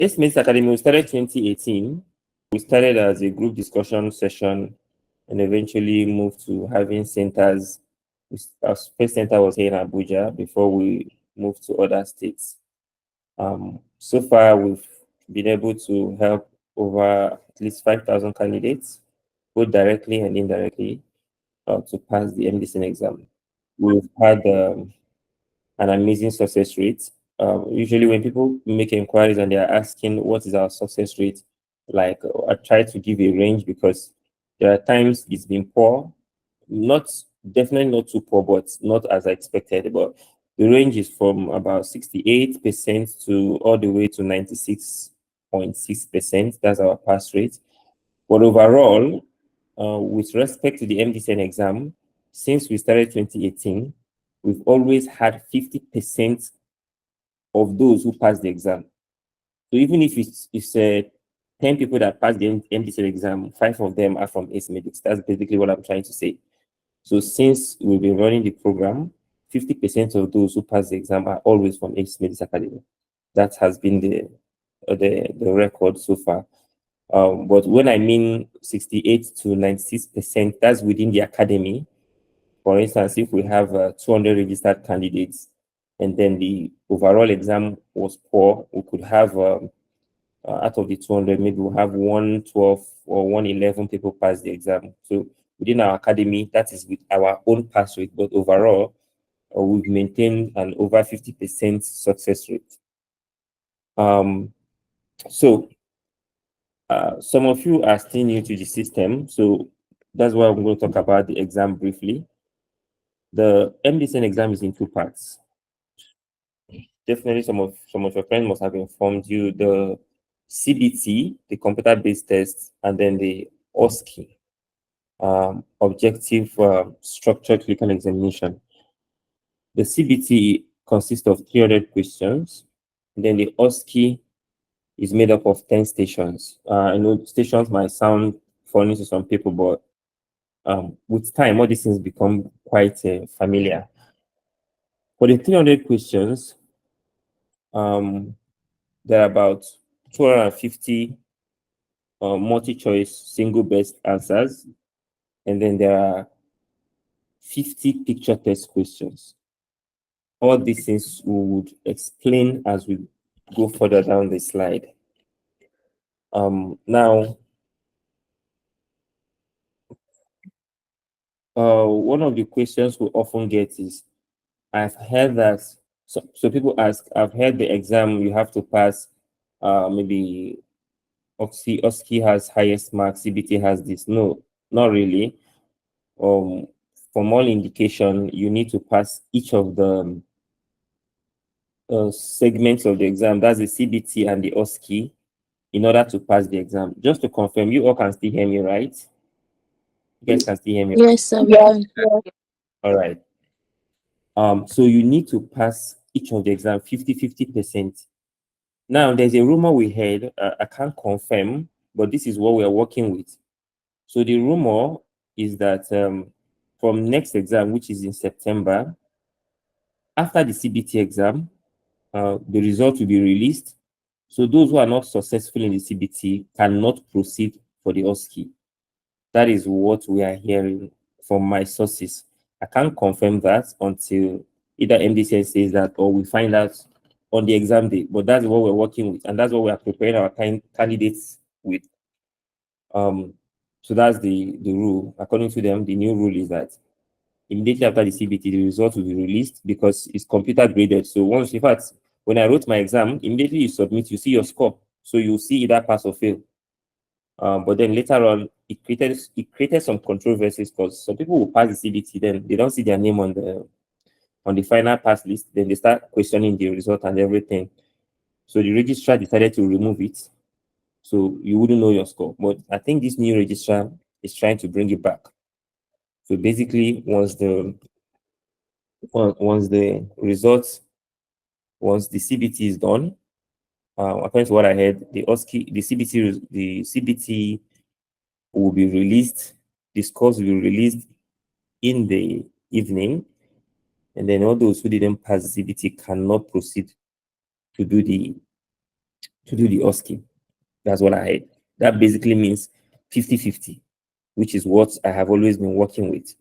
Acemedix Academy, we started 2018. We started as a group discussion session and eventually moved to having centers. Our first center was here in Abuja before we moved to other states. So far, we've been able to help over at least 5,000 candidates, both directly and indirectly, to pass the MDCN exam. We've had an amazing success rate. Usually, when people make inquiries and they are asking what is our success rate, like I try to give a range because there are times it's been poor, not definitely not too poor, but not as I expected. But the range is from about 68% to all the way to 96.6%. That's our pass rate. But overall, with respect to the MDCN exam, since we started 2018, we've always had 50% of those who pass the exam. So even if it's 10 people that pass the MDCN exam, 5 of them are from Acemedix. That's basically what I'm trying to say. So since we've been running the program, 50% of those who pass the exam are always from Acemedix Academy. That has been the record so far. But when I mean 68 to 96%, that's within the academy. For instance, if we have 200 registered candidates and then the overall exam was poor, we could have, out of the 200, maybe we'll have 112 or 111 people pass the exam. So within our academy, that is with our own pass rate, but overall, we've maintained an over 50% success rate. So some of you are still new to the system, so that's why I'm going to talk about the exam briefly. The MDCN exam is in 2 parts. Definitely some of your friends must have informed you the CBT, the computer-based test, and then the OSCE, objective structured clinical examination. The CBT consists of 300 questions, and then the OSCE is made up of 10 stations. I know stations might sound funny to some people, but with time, all these things become quite familiar. For the 300 questions, there are about 250 multi-choice single best answers, and then there are 50 picture test questions. All these things we would explain as we go further down the slide. Now, one of the questions we often get is, I've heard that, so people ask, I've heard the exam you have to pass, maybe OSCE has highest marks, CBT has this. No, not really. From all indication, you need to pass each of the segments of the exam. That's the CBT and the OSCE in order to pass the exam. Just to confirm, you all can still hear me, right? You guys can still hear me? Yes, sir, we can. All right. So you need to pass each of the exam 50%. Now, there's a rumor we heard, I can't confirm, but this is what we are working with. So the rumor is that from next exam, which is in September, after the CBT exam, the result will be released. So those who are not successful in the CBT cannot proceed for the OSCE. That is what we are hearing from my sources. I can't confirm that until either MDCN says that or we find out on the exam day. But that's what we're working with, and that's what we are preparing our candidates with. So that's the rule. According to them, the new rule is that immediately after the CBT, the results will be released because it's computer graded. So once, in fact, when I wrote my exam, immediately you submit, you see your score. So you see either pass or fail. But then later on, it created some controversies because some people will pass the CBT, then they don't see their name on the final pass list. Then they start questioning the result and everything. So the registrar decided to remove it, so you wouldn't know your score. But I think this new registrar is trying to bring it back. So basically, once the results, once the CBT is done, according to what I heard, the CBT will be released. The scores will be released in the evening, and then all those who didn't pass CBT cannot proceed to do the to do the OSCE. That's what I had. That basically means 50-50, which is what I have always been working with.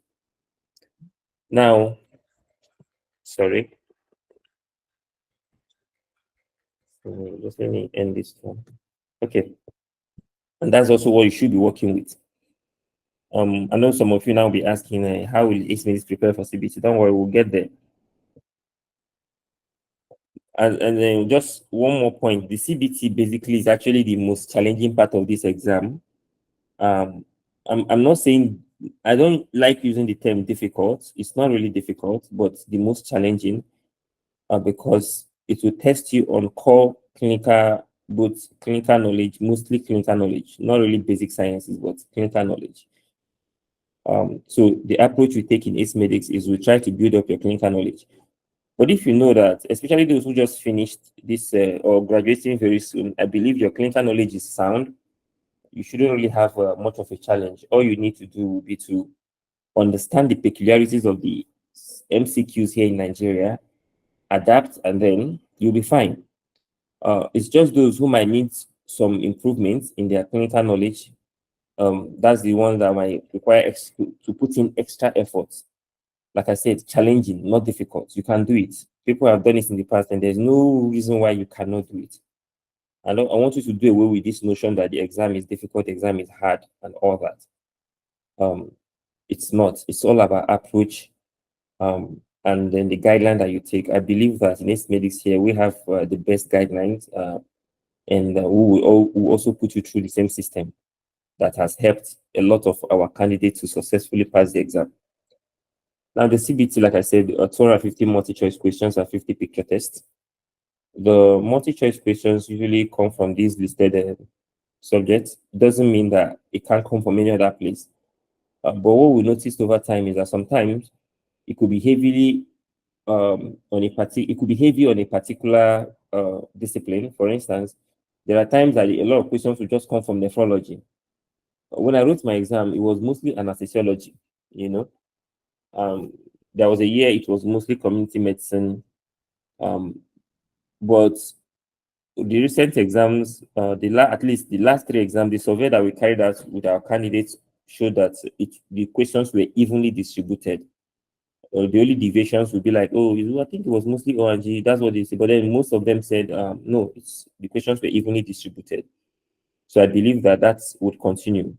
Now, sorry. Just let me end this one. Okay. And that's also what you should be working with. I know some of you now will be asking, how will Acemedix prepare for CBT? Don't worry, we'll get there. And then just one more point, the CBT basically is actually the most challenging part of this exam. I'm not saying, I don't like using the term difficult. It's not really difficult, but the most challenging, because it will test you on core clinical, both clinical knowledge, mostly clinical knowledge, not really basic sciences, but clinical knowledge. So the approach we take in Acemedix is we try to build up your clinical knowledge. But if you know that, especially those who just finished this or graduating very soon, I believe your clinical knowledge is sound. You shouldn't really have much of a challenge. All you need to do will be to understand the peculiarities of the MCQs here in Nigeria, adapt, and then you'll be fine. It's just those who might need some improvements in their clinical knowledge. That's the one that might require to put in extra efforts. Like I said, challenging, not difficult. You can do it. People have done it in the past, and there's no reason why you cannot do it. I want you to do away with this notion that the exam is difficult, exam is hard, and all that. It's not. It's all about approach, and then the guideline that you take. I believe that in Acemedix here we have the best guidelines, and we will also put you through the same system that has helped a lot of our candidates to successfully pass the exam. Now, the CBT, like I said, 250 multi-choice questions and 50 picture tests. The multi-choice questions usually come from these listed subjects. It doesn't mean that it can't come from any other place. But what we noticed over time is that sometimes it could be heavily it could be heavy on a particular discipline. For instance, there are times that a lot of questions will just come from nephrology. When I wrote my exam, it was mostly anesthesiology, you know. There was a year it was mostly community medicine, but the recent exams, at least the last 3 exams, the survey that we carried out with our candidates showed that the questions were evenly distributed. The only deviations would be like, oh, I think it was mostly ONG. That's what they said. But then most of them said, no, the questions were evenly distributed. So I believe that would continue.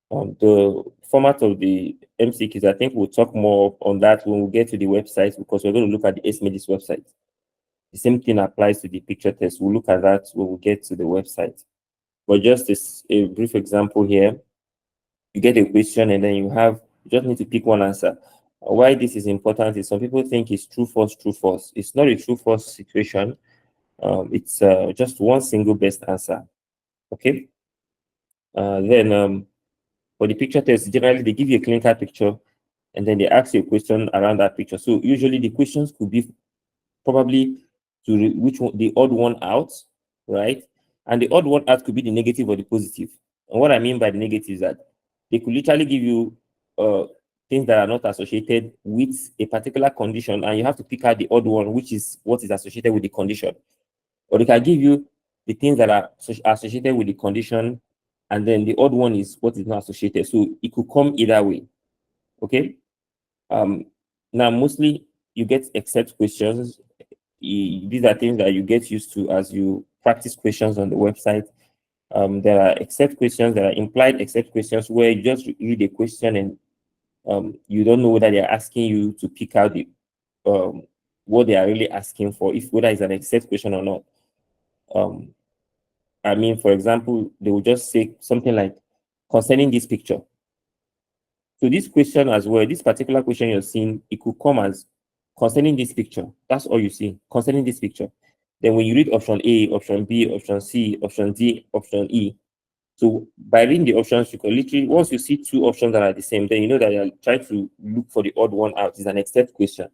The format of the MCQs, I think we'll talk more on that when we get to the website, because we're going to look at the Acemedix website. The same thing applies to the picture test. We'll look at that when we get to the website. But just a brief example here, you get a question and then you just need to pick one answer. Why this is important is some people think it's true, false, true, false. It's not a true, false situation. It's just one single best answer. Okay. Then for the picture test, generally they give you a clinical picture and then they ask you a question around that picture. So usually the questions could be probably which one, the odd one out, right? And the odd one out could be the negative or the positive. And what I mean by the negative is that they could literally give you things that are not associated with a particular condition, and you have to pick out the odd one, which is what is associated with the condition. Or they can give you the things that are associated with the condition, and then the odd one is what is not associated. So it could come either way. Okay. Now mostly you get except questions. These are things that you get used to as you practice questions on the website. There are except questions, there are implied except questions where you just read a question and you don't know whether they're asking you to pick out the what they are really asking for, if whether it's an except question or not. I mean, for example, they will just say something like concerning this picture. So this question as well, this particular question you're seeing, it could come as concerning this picture. That's all you see, concerning this picture. Then when you read option A, option B, option C, option D, option E, so by reading the options, you can literally, once you see 2 options that are the same, then you know that you're trying to look for the odd one out. It's an except question.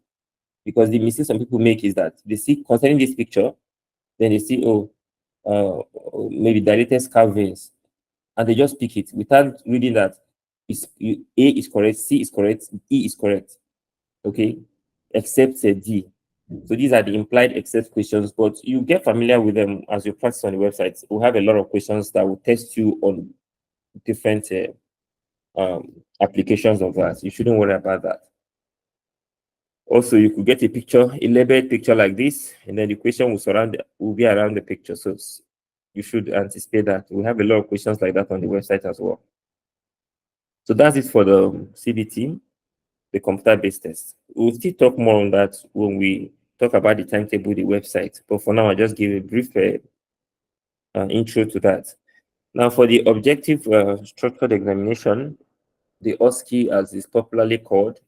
Because the mistake some people make is that they see concerning this picture, then they see, maybe dilated scalp veins, and they just pick it without reading that A is correct, C is correct, E is correct. Okay, except D. So these are the implied except questions, but you get familiar with them as you practice on the website. We have a lot of questions that will test you on different applications of that. You shouldn't worry about that. Also, you could get a picture, a labeled picture like this, and then the question will be around the picture. So you should anticipate that. We have a lot of questions like that on the website as well. So that's it for the CBT, the computer-based test. We'll still talk more on that when we talk about the timetable, the website. But for now, I just give a brief intro to that. Now, for the objective structured examination, the OSCE, as is popularly called,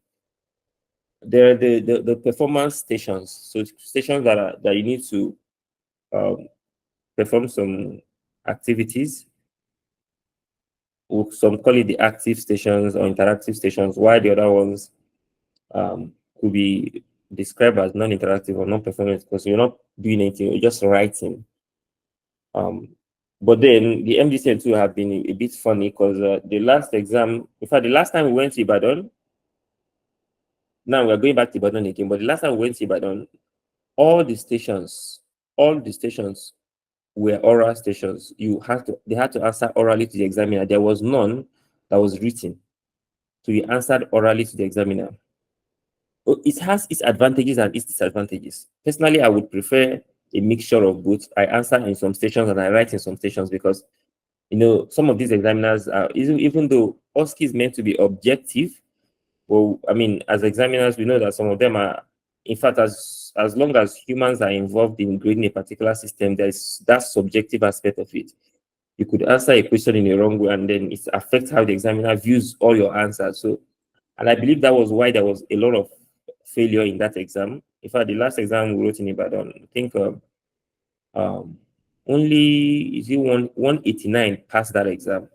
they're the performance stations. So stations that you need to perform some activities. Some call it the active stations or interactive stations, while the other ones could be described as non-interactive or non-performance because you're not doing anything, you're just writing. But then the MDCN2 have been a bit funny because the last exam, in fact, the last time we went to Ibadan, now we're going back to Ibadan again, but the last time we went to Ibadan, all the stations were oral stations. They had to answer orally to the examiner. There was none that was written. So you answered orally to the examiner. It has its advantages and its disadvantages. Personally, I would prefer a mixture of both. I answer in some stations and I write in some stations because, some of these examiners are, even though OSCE is meant to be objective, well, I mean, as examiners, we know that some of them are, in fact, as long as humans are involved in grading a particular system, there's that subjective aspect of it. You could answer a question in a wrong way, and then it affects how the examiner views all your answers. So, and I believe that was why there was a lot of failure in that exam. In fact, the last exam we wrote in Ibadan, I think only 189 passed that exam.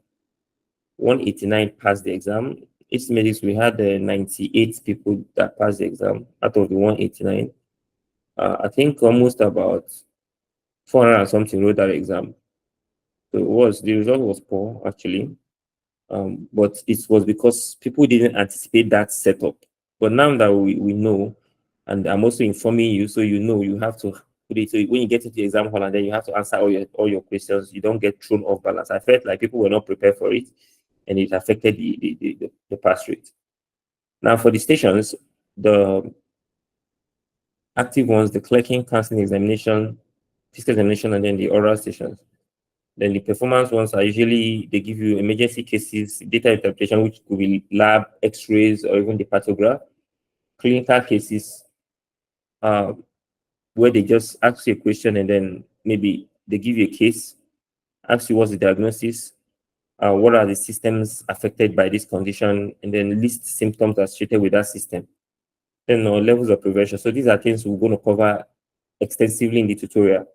189 passed the exam. Acemedix, we had 98 people that passed the exam out of the 189. I think almost about 400 and something wrote that exam. So the result was poor actually. But it was because people didn't anticipate that setup. But now that we know, and I'm also informing you, so you have to put it. So when you get into the exam hall and then you have to answer all your questions, you don't get thrown off balance. I felt like people were not prepared for it, and it affected the pass rate. Now for the stations, the active ones, the clerking, counseling examination, physical examination, and then the oral stations. Then the performance ones are usually, they give you emergency cases, data interpretation, which could be lab, x-rays, or even the pathograph. Clinical cases, where they just ask you a question and then maybe they give you a case, ask you what's the diagnosis, what are the systems affected by this condition, and then list symptoms associated with that system. Then levels of prevention. So these are things we're going to cover extensively in the tutorial.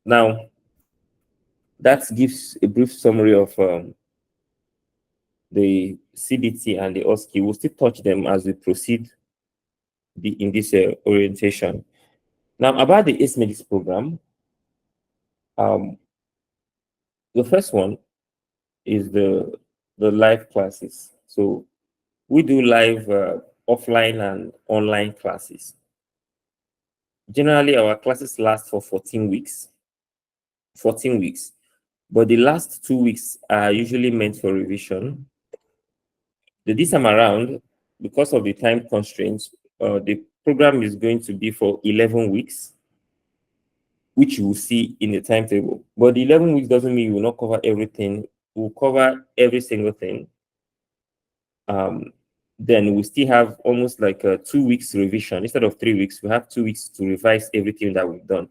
Now, that gives a brief summary of the CBT and the OSCE. We'll still touch them as we proceed in this orientation. Now, about the Acemedix program, the first one is the live classes. So we do live offline and online classes. Generally, our classes last for 14 weeks. 14 weeks. But the last 2 weeks are usually meant for revision. This time around, because of the time constraints, the program is going to be for 11 weeks, which you will see in the timetable. But the 11 weeks doesn't mean we will not cover everything. We'll cover every single thing. Then we still have almost like a 2 weeks revision. Instead of 3 weeks, we have 2 weeks to revise everything that we've done.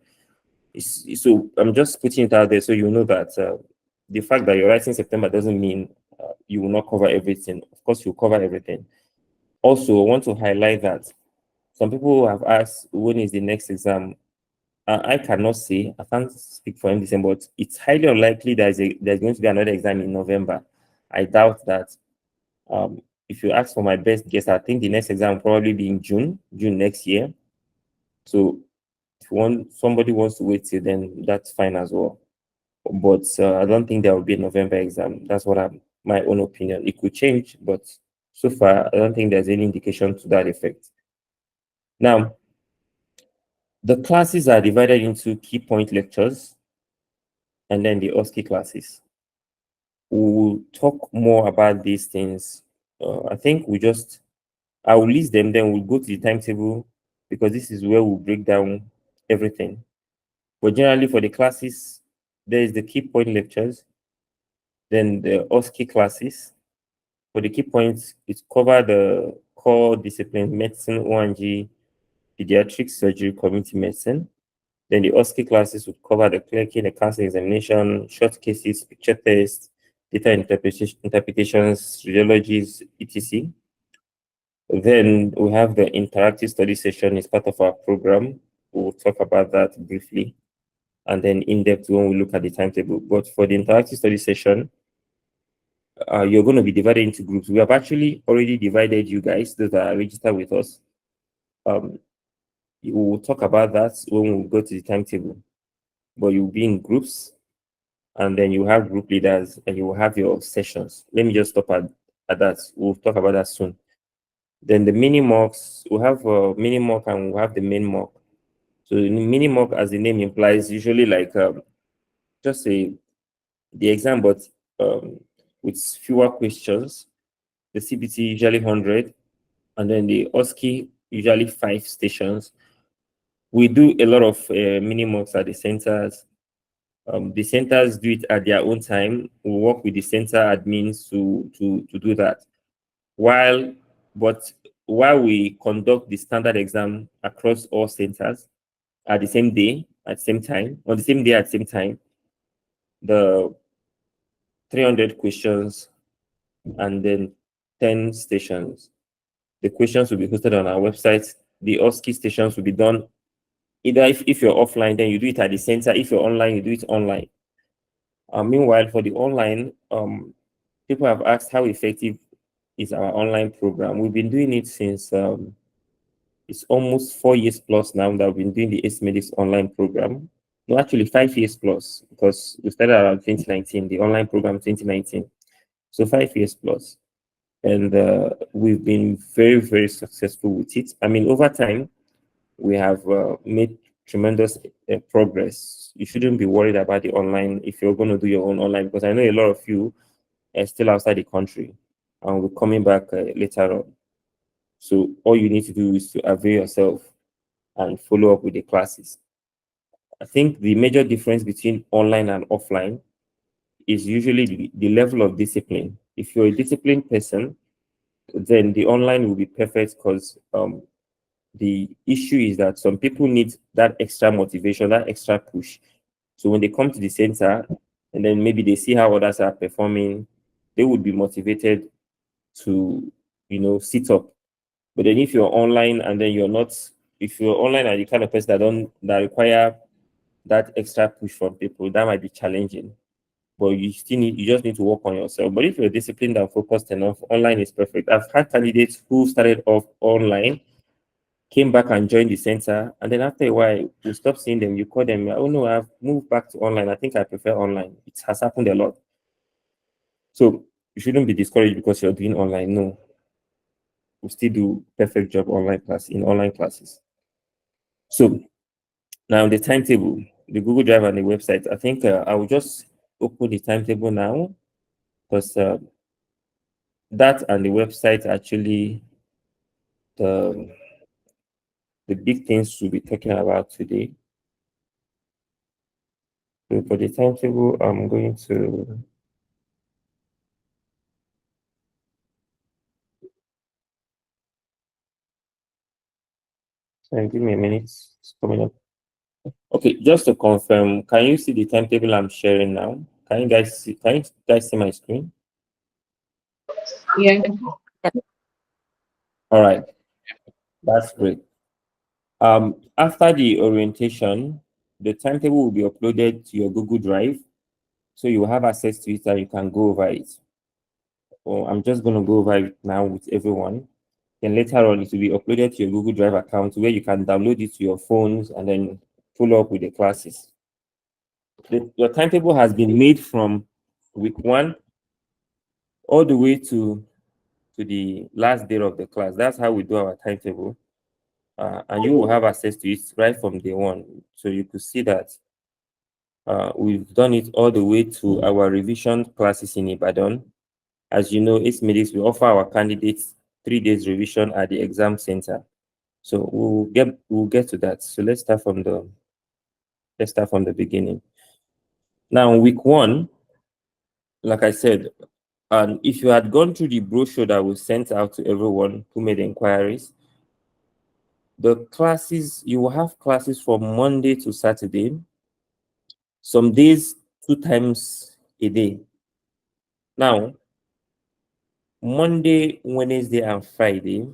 So I'm just putting it out there so you know that the fact that you're writing September doesn't mean you will not cover everything. Of course, you'll cover everything. Also, I want to highlight that some people have asked, when is the next exam? I cannot say, I can't speak for MDCM, but it's highly unlikely there's going to be another exam in November. I doubt that. If you ask for my best guess, I think the next exam will probably be in June next year. So if somebody wants to wait till then, that's fine as well. But I don't think there will be a November exam. That's my own opinion. It could change, but so far, I don't think there's any indication to that effect. Now, the classes are divided into key point lectures and then the OSCE classes. We'll talk more about these things. I think I will list them, then we'll go to the timetable because this is where we'll break down everything. But generally for the classes, there is the key point lectures, then the OSCE classes. For the key points, it covers the core discipline, medicine, O&G, pediatrics, surgery, community medicine. Then the OSCE classes would cover the clerking, the counseling examination, short cases, picture tests, data interpretations, radiologies, etc. Then we have the interactive study session as part of our program. We'll talk about that briefly and then in depth when we look at the timetable. But for the interactive study session, you're going to be divided into groups. We have actually already divided you guys that are registered with us. We will talk about that when we go to the timetable. But you'll be in groups, and then you have group leaders, and you will have your sessions. Let me just stop at that. We'll talk about that soon. Then the mini mocks, we have a mini mock and we have the main mock. So the mini mock, as the name implies, usually like just say the exam, but with fewer questions. The CBT usually 100, and then the OSCE usually 5 stations. We do a lot of mini mocks at the centers. The centers do it at their own time. We work with the center admins to do that. But while we conduct the standard exam across all centers at the same day, at the same time, on the same day at the same time, the 300 questions and then 10 stations. The questions will be hosted on our website. The OSCE stations will be done either if you're offline, then you do it at the center. If you're online, you do it online. Meanwhile, for the online, people have asked how effective is our online program. We've been doing it since it's almost 4 years plus now that we've been doing the Acemedix online program. No, actually 5 years plus, because we started around 2019, the online program 2019. So 5 years plus. And we've been very, very successful with it. I mean, over time, we have made tremendous progress. You shouldn't be worried about the online if you're going to do your own online, because I know a lot of you are still outside the country and we're coming back later on. So all you need to do is to avail yourself and follow up with the classes. I think the major difference between online and offline is usually the level of discipline. If you're a disciplined person, then the online will be perfect because the issue is that some people need that extra motivation, that extra push. So when they come to the center and then maybe they see how others are performing, they would be motivated to, sit up. But then if you're online and then you're not, if you're online and the kind of person that require that extra push from people, that might be challenging. But you just need to work on yourself. But if you're disciplined and focused enough, online is perfect. I've had candidates who started off online, came back and joined the center, and then after a while, you stop seeing them, you call them, oh no, I've moved back to online. I think I prefer online. It has happened a lot. So you shouldn't be discouraged because you're doing online. No, we still do perfect job in online classes. So now the timetable, the Google Drive and the website. I think I will just open the timetable now because that and the website actually the big things we'll be talking about today. So for the timetable, I'm going to give me a minute. It's coming up. Okay, just to confirm, can you see the timetable I'm sharing now? Can you guys see my screen? Yeah. All right, that's great. After the orientation, the timetable will be uploaded to your Google Drive, so you will have access to it and you can go over it. Well, I'm just going to go over it now with everyone. Then later on, it will be uploaded to your Google Drive account where you can download it to your phones and then follow up with the classes. Your timetable has been made from week 1 all the way to the last day of the class. That's how we do our timetable. and you will have access to it right from day one. So you could see that we've done it all the way to our revision classes in Ibadan. As you know, Acemedix, we offer our candidates 3 days revision at the exam center. So we'll get to that. So let's start from the beginning. Now, week 1, like I said, and if you had gone through the brochure that was sent out to everyone who made inquiries, the classes, you will have classes from Monday to Saturday, some days 2 times a day. Now, Monday, Wednesday, and Friday,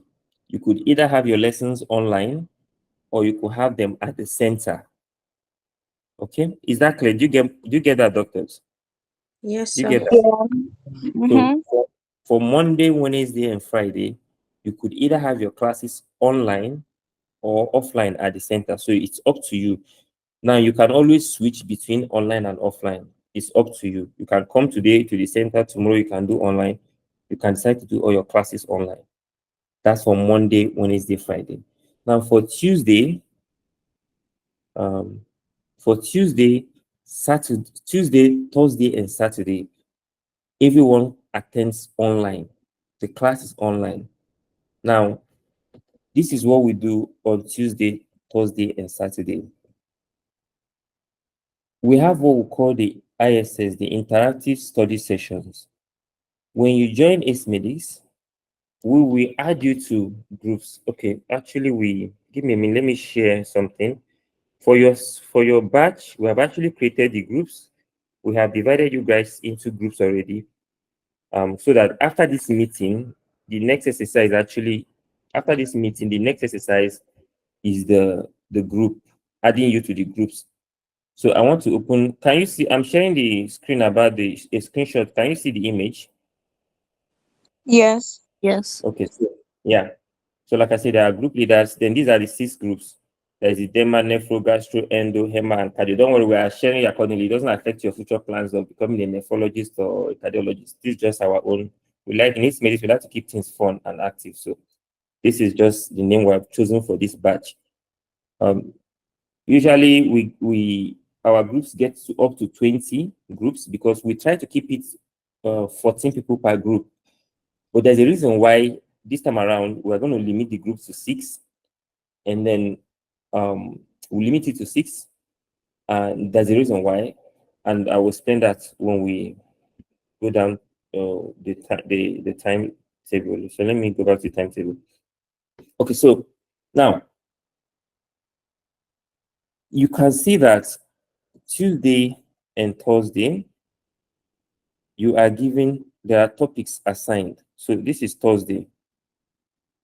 you could either have your lessons online or you could have them at the center. Okay, is that clear? Do you get that, doctors? Yes, Do you sir. get that? Yeah. So Mm-hmm. for Monday, Wednesday, and Friday, you could either have your classes online or offline at the center. So it's up to you. Now you can always switch between online and offline. It's up to you. You can come today to the center, tomorrow you can do online. You can decide to do all your classes online. That's for Monday, Wednesday, Friday. Now um, for Tuesday, Thursday, and Saturday, everyone attends online. The class is online. Now, this is what we do on Tuesday, Thursday, and Saturday. We have what we call the ISS, the interactive study sessions. When you join Acemedix, we will add you to groups. Okay, actually, give me a minute. Let me share something. For your batch, we have actually created the groups. We have divided you guys into groups already. So that after this meeting, the next exercise actually, after this meeting, the next exercise is the group, adding you to the groups. So I want to open, can you see, I'm sharing the screen about a screenshot. Can you see the image? Yes. Yes. Okay, so yeah. So like I said, there are group leaders. Then these are the 6 groups. There's the Derma, Nephro, Gastro, Endo, Hema, and Cardio. Don't worry, we are sharing accordingly. It doesn't affect your future plans of becoming a nephrologist or a cardiologist. This is just our own. We like in this medicine, we like to keep things fun and active. So this is just the name we have chosen for this batch. Usually we our groups get to up to 20 groups because we try to keep it 14 people per group. But there's a reason why this time around we're going to limit the groups to 6, and then we limit it to 6. And there's a reason why, and I will explain that when we go down the timetable. So let me go back to the timetable. Okay, so now you can see that Tuesday and Thursday you are given, there are topics assigned. So this is Thursday.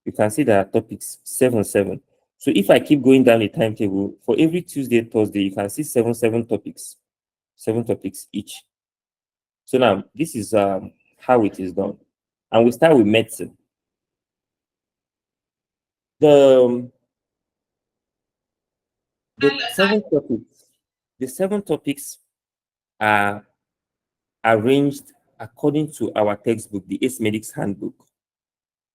You can see there are topics 7. So if I keep going down the timetable, for every Tuesday, Thursday, you can see 7 topics, 7 topics each. So now this is how it is done. And we start with medicine. The 7 topics are arranged according to our textbook, the Acemedix handbook.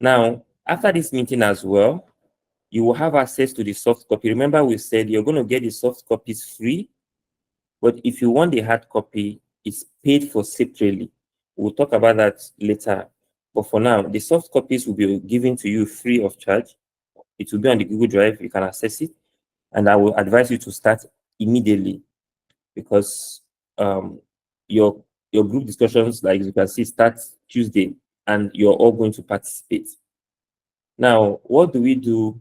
Now, after this meeting as well, you will have access to the soft copy. Remember, we said you're going to get the soft copies free, but if you want the hard copy, it's paid for separately. We'll talk about that later. But for now, the soft copies will be given to you free of charge. It will be on the Google Drive. You can access it. And I will advise you to start immediately because your group discussions, like you can see, start Tuesday, and you're all going to participate. Now, what do we do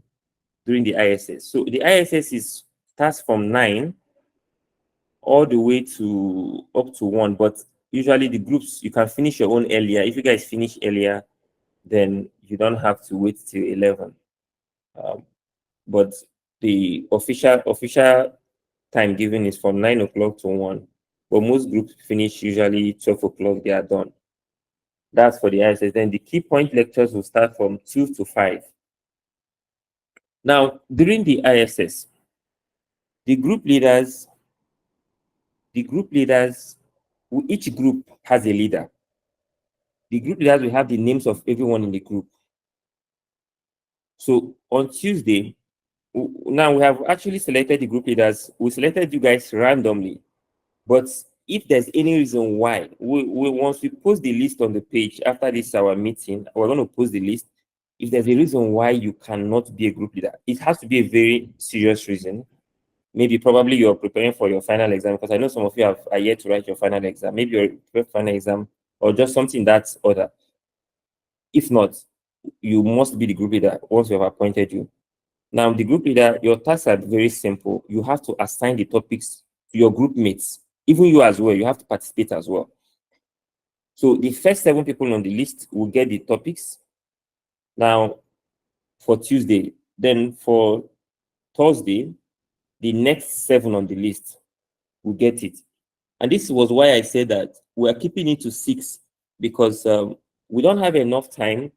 during the ISS? So the ISS starts from 9 all the way to up to 1, but usually the groups, you can finish your own earlier. If you guys finish earlier, then you don't have to wait till 11. But the official time given is from 9 o'clock to 1. But most groups finish usually 12 o'clock, they are done. That's for the ISS. Then the key point lectures will start from 2 to 5. Now, during the ISS, the group leaders, each group has a leader. The group leaders will have the names of everyone in the group. So on Tuesday, Now we have actually selected the group leaders. We selected you guys randomly, but if there's any reason why, once we post the list on the page after this our meeting, we're going to post the list. If there's a reason why you cannot be a group leader, it has to be a very serious reason. Maybe probably you're preparing for your final exam, because I know some of you are yet to write your final exam. Maybe you're preparing for final exam, or just something that's other. If not, you must be the group leader once we have appointed you. Now, the group leader, your tasks are very simple. You have to assign the topics to your group mates. Even you as well, you have to participate as well. So the first 7 people on the list will get the topics. Now, for Tuesday, then for Thursday, the next 7 on the list will get it. And this was why I said that we're keeping it to 6, because we don't have enough time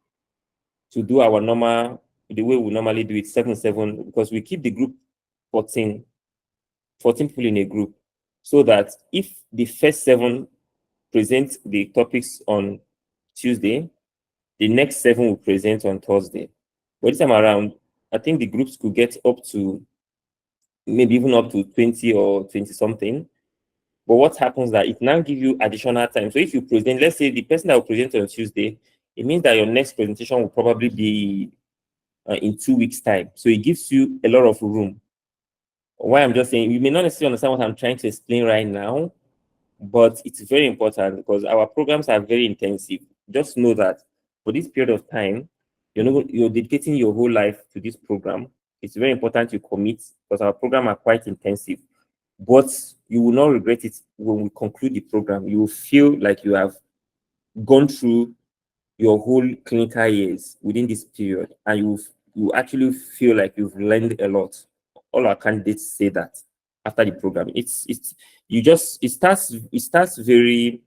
to do our normal, the way we normally do it, 7-7, because we keep the group 14 people in a group, so that if the first 7 present the topics on Tuesday, the next 7 will present on Thursday. But this time around, I think the groups could get up to maybe even up to 20 or 20 something. But what happens that it now gives you additional time. So if you present, let's say the person that will present on Tuesday, it means that your next presentation will probably be in 2 weeks' time. So it gives you a lot of room. Why I'm just saying, you may not necessarily understand what I'm trying to explain right now, but it's very important because our programs are very intensive. Just know that for this period of time, you're dedicating your whole life to this program. It's very important you commit, because our program are quite intensive. But you will not regret it when we conclude the program. You will feel like you have gone through your whole clinical years within this period, and you actually feel like you've learned a lot. All our candidates say that after the program. It starts very,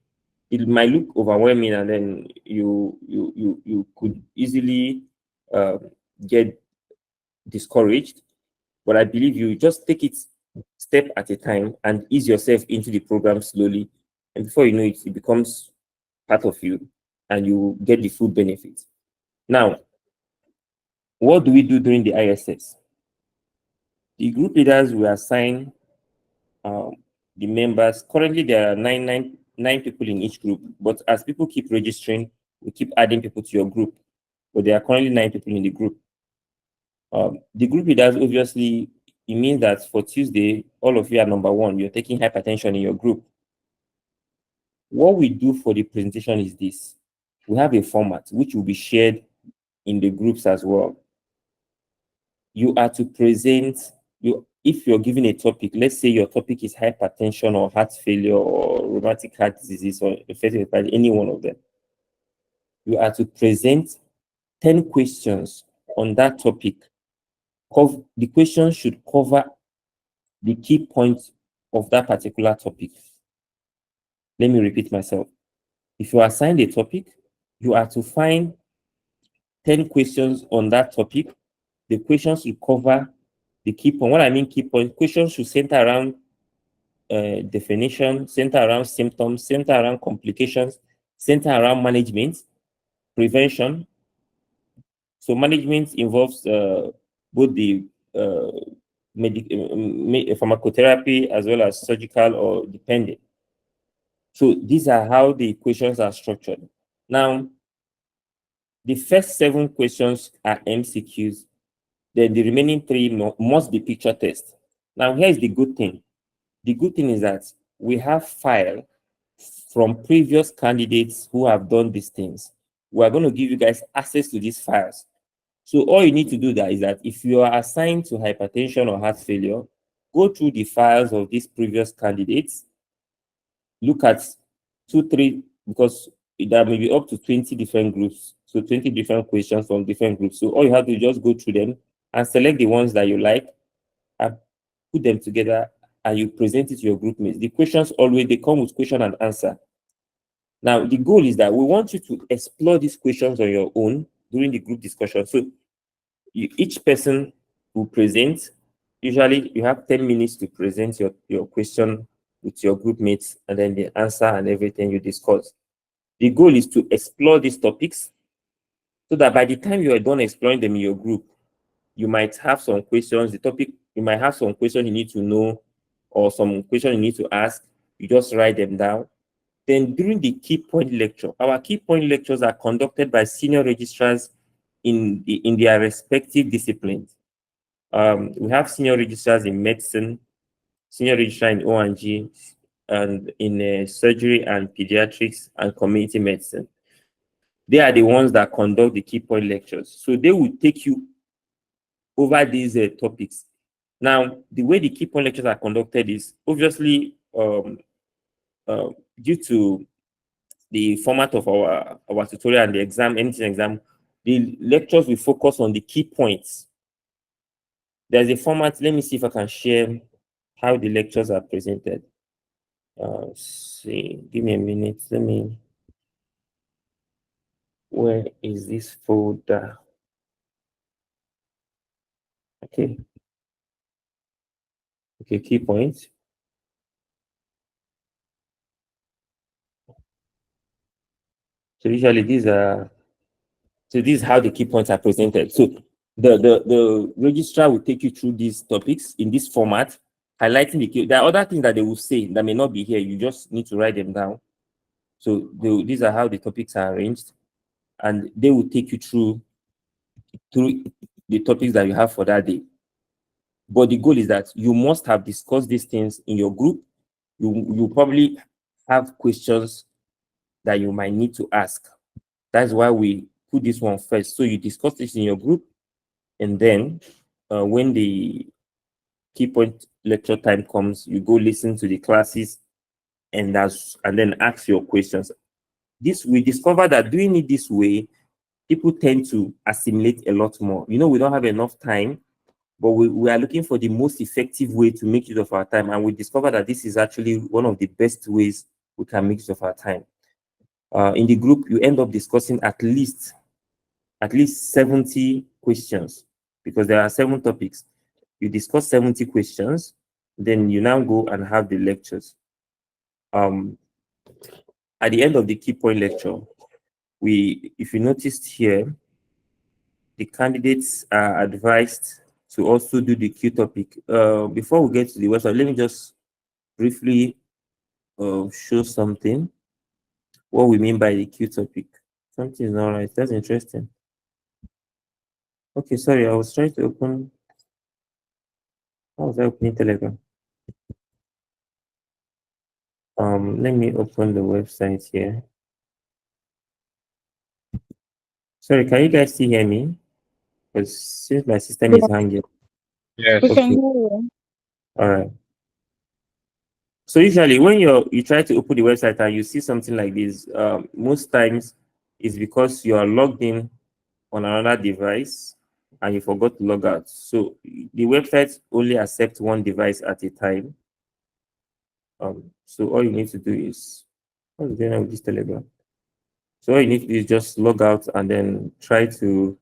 it might look overwhelming, and then you could easily get discouraged. But I believe you just take it step at a time and ease yourself into the program slowly, and before you know it, it becomes part of you, and you get the full benefits. Now, what do we do during the ISS? The group leaders will assign the members. Currently, there are nine people in each group, but as people keep registering, we keep adding people to your group. But there are currently 9 people in the group. The group leaders, obviously, it means that for Tuesday, all of you are number 1. You're taking hypertension in your group. What we do for the presentation is this. We have a format which will be shared in the groups as well. You are to present, if you're given a topic, let's say your topic is hypertension or heart failure or rheumatic heart disease or infectious hepatitis, any one of them. You are to present 10 questions on that topic. The questions should cover the key points of that particular topic. Let me repeat myself. If you are assigned a topic, you are to find 10 questions on that topic. The questions should cover the key point. What I mean key point, questions should center around definition, center around symptoms, center around complications, center around management, prevention. So management involves both the pharmacotherapy as well as surgical or dependent. So these are how the questions are structured. Now, the first 7 questions are MCQs. Then the remaining 3 must be picture test. Now, here's the good thing. The good thing is that we have file from previous candidates who have done these things. We are going to give you guys access to these files. So all you need to do that is that if you are assigned to hypertension or heart failure, go through the files of these previous candidates, look at 2, 3, because there may be up to 20 different groups. So 20 different questions from different groups. So all you have to do is just go through them and select the ones that you like and put them together, and you present it to your group mates. The questions always, they come with question and answer. Now, the goal is that we want you to explore these questions on your own during the group discussion. So each person will present. Usually, you have 10 minutes to present your question with your group mates, and then the answer and everything you discuss. The goal is to explore these topics so that by the time you are done exploring them in your group, you might have some questions. The topic, you might have some questions you need to know, or some questions you need to ask. You just write them down. Then during the key point lecture, our key point lectures are conducted by senior registrars in their respective disciplines. We have senior registrars in medicine, senior registrar in O&G, and in surgery and pediatrics and community medicine. They are the ones that conduct the key point lectures. So they will take you over these topics. Now, the way the key point lectures are conducted is obviously due to the format of our tutorial and the exam, anything exam, the lectures will focus on the key points. There's a format. Let me see if I can share how the lectures are presented. See, give me a minute. Where is this folder? Okay. Okay, key points. So usually these are, so this is how the key points are presented. So the registrar will take you through these topics in this format, highlighting the key. There are other things that they will say that may not be here. You just need to write them down. So these are how the topics are arranged, and they will take you through the topics that you have for that day. But the goal is that you must have discussed these things in your group. You probably have questions that you might need to ask. That's why we put this one first. So you discuss this in your group, and then when the key point lecture time comes, you go listen to the classes and then ask your questions. This, we discover that doing it this way, people tend to assimilate a lot more. We don't have enough time, but we are looking for the most effective way to make use of our time. And we discover that this is actually one of the best ways we can make use of our time. In the group, you end up discussing at least 70 questions, because there are 7 topics. You discuss 70 questions, then you now go and have the lectures. At the end of the key point lecture, if you noticed here, the candidates are advised to also do the Q topic. Before we get to the website, let me just briefly show something. What we mean by the Q topic. Something is not right. That's interesting. Okay, sorry, I was trying to open. How was I opening Telegram? Let me open the website here. Sorry, can you guys still hear me? Because since my system is hanging. Yes. We can Okay. hear you. All right. So usually when you try to open the website and you see something like this, most times it's because you are logged in on another device and you forgot to log out. So the website only accepts one device at a time. So all you need to do is, what's going on with this Telegram? So all you need to do is just log out and then try to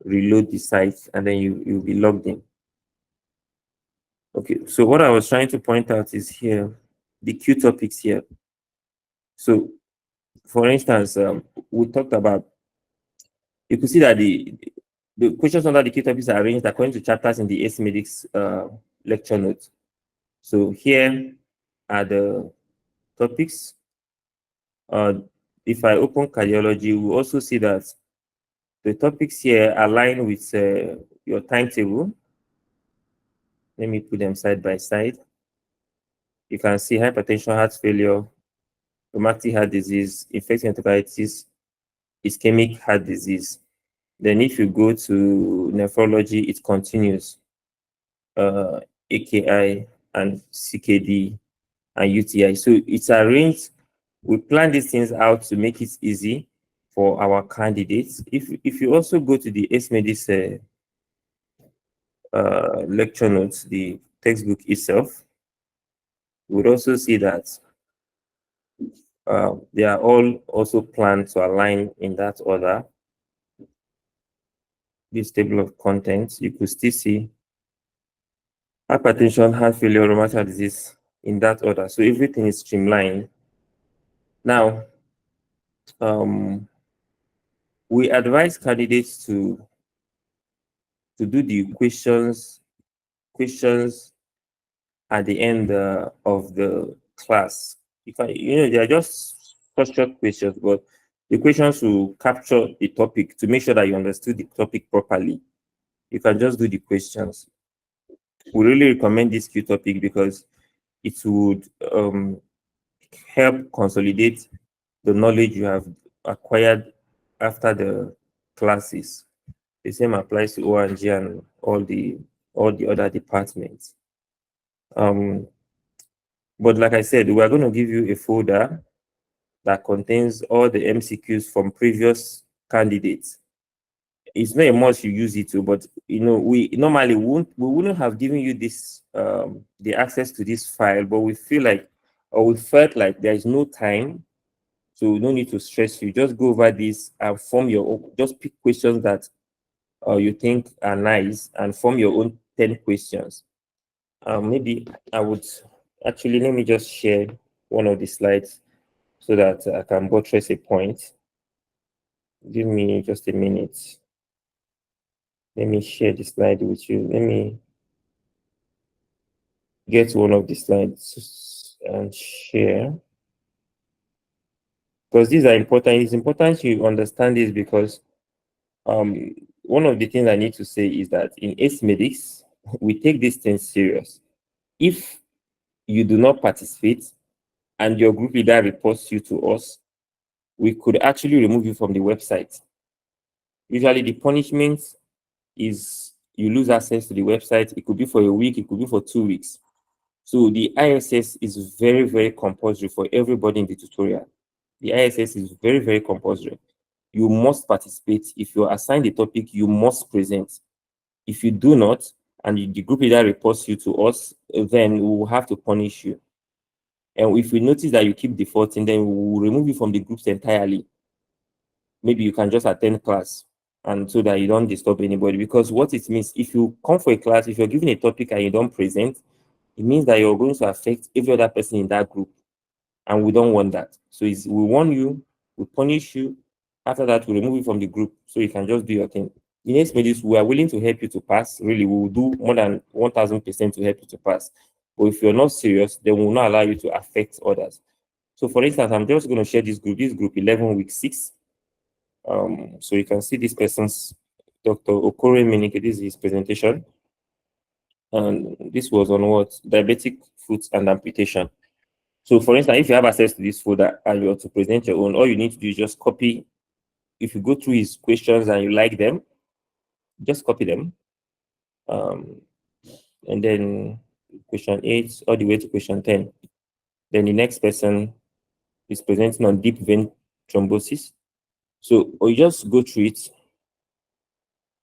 reload the site, and then you'll be logged in. Okay, so what I was trying to point out is here, the Q topics here. So for instance, we talked about, you could see that the questions under the Q topics are arranged according to chapters in the Acemedix lecture notes. So here are the topics. If I open cardiology, we also see that the topics here align with your timetable. Let me put them side by side. You can see hypertension, heart failure, rheumatic heart disease, infectious enteritis, ischemic heart disease. Then if you go to nephrology, it continues. AKI and CKD and UTI. So it's arranged. We plan these things out to make it easy for our candidates. If you also go to the Acemedix lecture notes, the textbook itself, you would also see that they are all also planned to align in that order. This table of contents, you could still see hypertension, heart failure, rheumatic disease in that order. So everything is streamlined. Now, we advise candidates to to do the questions at the end of the class. They are just short questions, but the questions will capture the topic to make sure that you understood the topic properly. You can just do the questions. We really recommend this Q topic because it would help consolidate the knowledge you have acquired after the classes. The same applies to O&G and all the other departments. But like I said, we are going to give you a folder that contains all the MCQs from previous candidates. It's not a must you use it, but we normally wouldn't have given you this the access to this file, but we felt like there is no time, so no need to stress you. Just go over this and form your own. Just pick questions that you think are nice and form your own 10 questions. Maybe I would actually, let me just share one of the slides so that I can buttress a point. Give me just a minute. Let me share the slide with you. Let me get one of the slides and share. Because these are important. It's important you understand this because one of the things I need to say is that in Acemedix, we take these things serious. If you do not participate and your group leader reports you to us, we could actually remove you from the website. Usually the punishment is you lose access to the website. It could be for a week, it could be for 2 weeks. So the ISS is very, very compulsory for everybody in the tutorial. The ISS is very, very compulsory. You must participate. If you're assigned a topic, you must present. If you do not, and the group leader reports you to us, then we will have to punish you. And if we notice that you keep defaulting, then we will remove you from the groups entirely. Maybe you can just attend class, and so that you don't disturb anybody. Because what it means, if you come for a class, if you're given a topic and you don't present, it means that you're going to affect every other person in that group. And we don't want that. So we warn you, we punish you. After that, we remove you from the group so you can just do your thing. In Acemedix, we are willing to help you to pass. Really, we will do more than 1000% to help you to pass. But if you're not serious, then we will not allow you to affect others. So for instance, I'm just going to share this group 11 week 6. So you can see this person's Dr. Okore Minike, this is his presentation. And this was on what? Diabetic foot and amputation. So for instance, if you have access to this folder and you want to present your own, all you need to do is just copy. If you go through his questions and you like them, just copy them. And then question 8 all the way to question 10. Then the next person is presenting on deep vein thrombosis. So or you just go through it.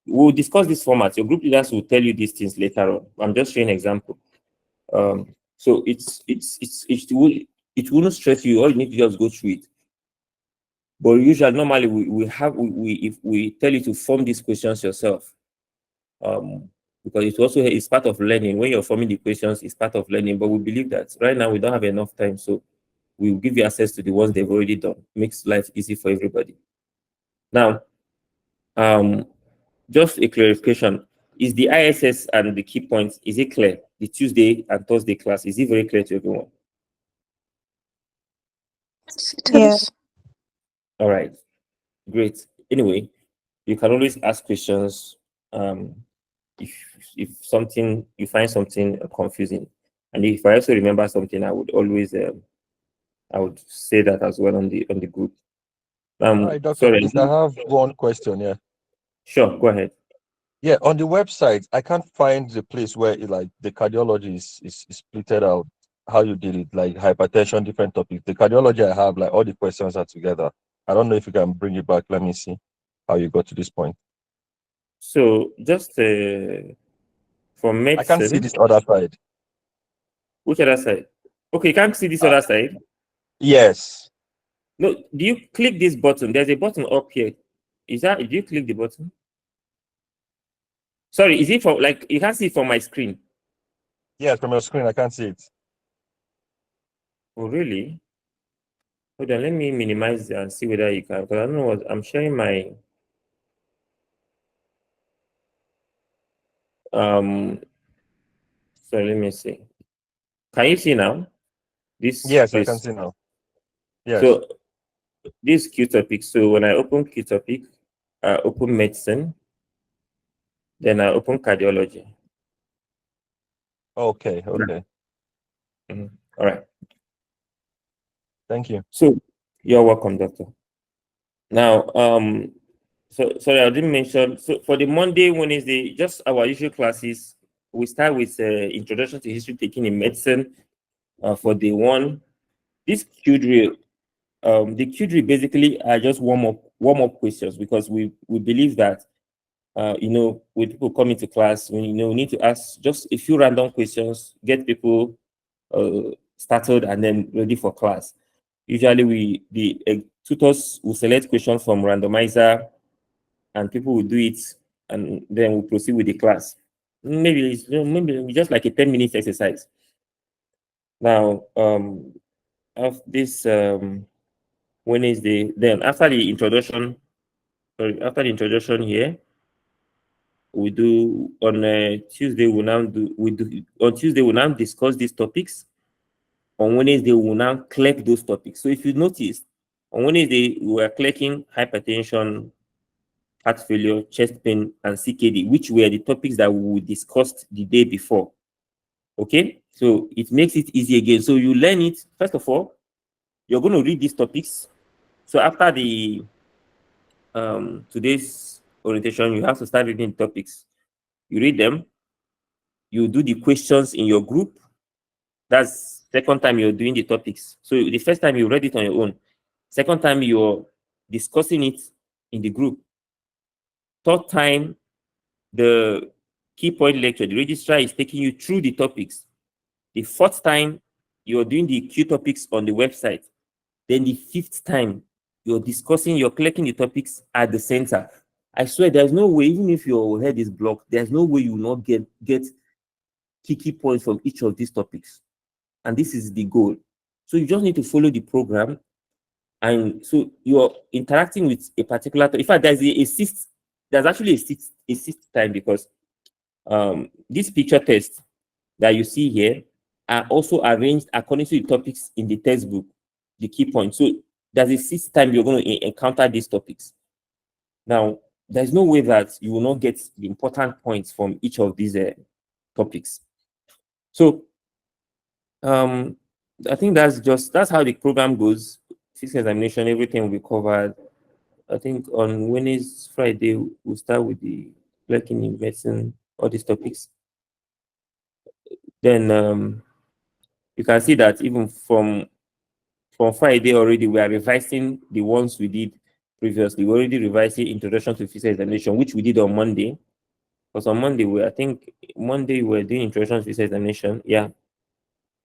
We'll discuss this format. Your group leaders will tell you these things later on. I'm just showing an example. So it won't stress you. All you need to just go through it. But usually, normally, if we tell you to form these questions yourself, because it also is part of learning. When you're forming the questions, it's part of learning. But we believe that right now we don't have enough time, so we will give you access to the ones they've already done. Makes life easy for everybody. Now, just a clarification: is the ISS and the key points, is it clear? The Tuesday and Thursday class, is it very clear to everyone? Yes. All right, great. Anyway, you can always ask questions if something you find something confusing, and if I also remember something, I would always I would say that as well on the group. Hi, Dr. Sorry, Please, I have one question. Yeah. Sure, go ahead. Yeah, on the website, I can't find the place where the cardiology is splitted out. How you did it, like hypertension, different topics. The cardiology I have, like all the questions are together. I don't know if you can bring it back. Let me see how you got to this point. So just for medicine, I can't see this other side. Which other side? Okay, you can't see this other side. Yes. No, do you click this button? There's a button up here. Is that? Do you click the button? Sorry, is it for like you can't see it from my screen? Yes, from your screen, I can't see it. Oh, really? Hold on, let me minimize and see whether you can. Because I don't know what I'm sharing my. So let me see. Can you see now? Yes, I can see now. Yes. So this Q topic. So when I open Q topic, I open medicine, then I open cardiology. Okay. Okay. All right. Thank you. So you're welcome, doctor. Now, so sorry, I didn't mention. So for the Monday, Wednesday, just our usual classes. We start with introduction to history taking in medicine for day one. This Q drill, the Q drill basically are just warm up questions because we believe that when people come into class, we need to ask just a few random questions, get people started, and then ready for class. Usually, the tutors will select questions from randomizer, and people will do it, and then we'll proceed with the class. Maybe just like a 10-minute exercise. Now, of this Wednesday, then after the introduction here, we do on Tuesday. On Tuesday we'll now discuss these topics. On Wednesday we'll now collect those topics. So if you notice, on Wednesday we were collecting hypertension, heart failure, chest pain, and CKD, which were the topics that we discussed the day before. Okay, so it makes it easy again. So you learn it. First of all, you're going to read these topics. So after the today's orientation, you have to start reading topics. You read them. You do the questions in your group. That's second time you're doing the topics. So the first time you read it on your own. Second time you're discussing it in the group. Third time, the key point lecture, the registrar is taking you through the topics. The fourth time, you're doing the Q topics on the website. Then the fifth time, you're collecting the topics at the center. I swear there's no way, even if your head is blocked, there's no way you will not get key points from each of these topics. And this is the goal. So you just need to follow the program. And so you're interacting with a particular, in fact, there's actually a sixth time because this picture test that you see here are also arranged according to the topics in the textbook, the key points. So there's a sixth time you're going to encounter these topics. Now, there's no way that you will not get the important points from each of these topics. So I think that's how the program goes. Physics examination, everything will be covered. I think on Wednesday, Friday, we'll start with the clerking in medicine, all these topics. Then you can see that even from Friday already, we are revising the ones we did previously. We already revised the introduction to physics examination, which we did on Monday. Because on Monday, we were doing introduction to physics examination. Yeah,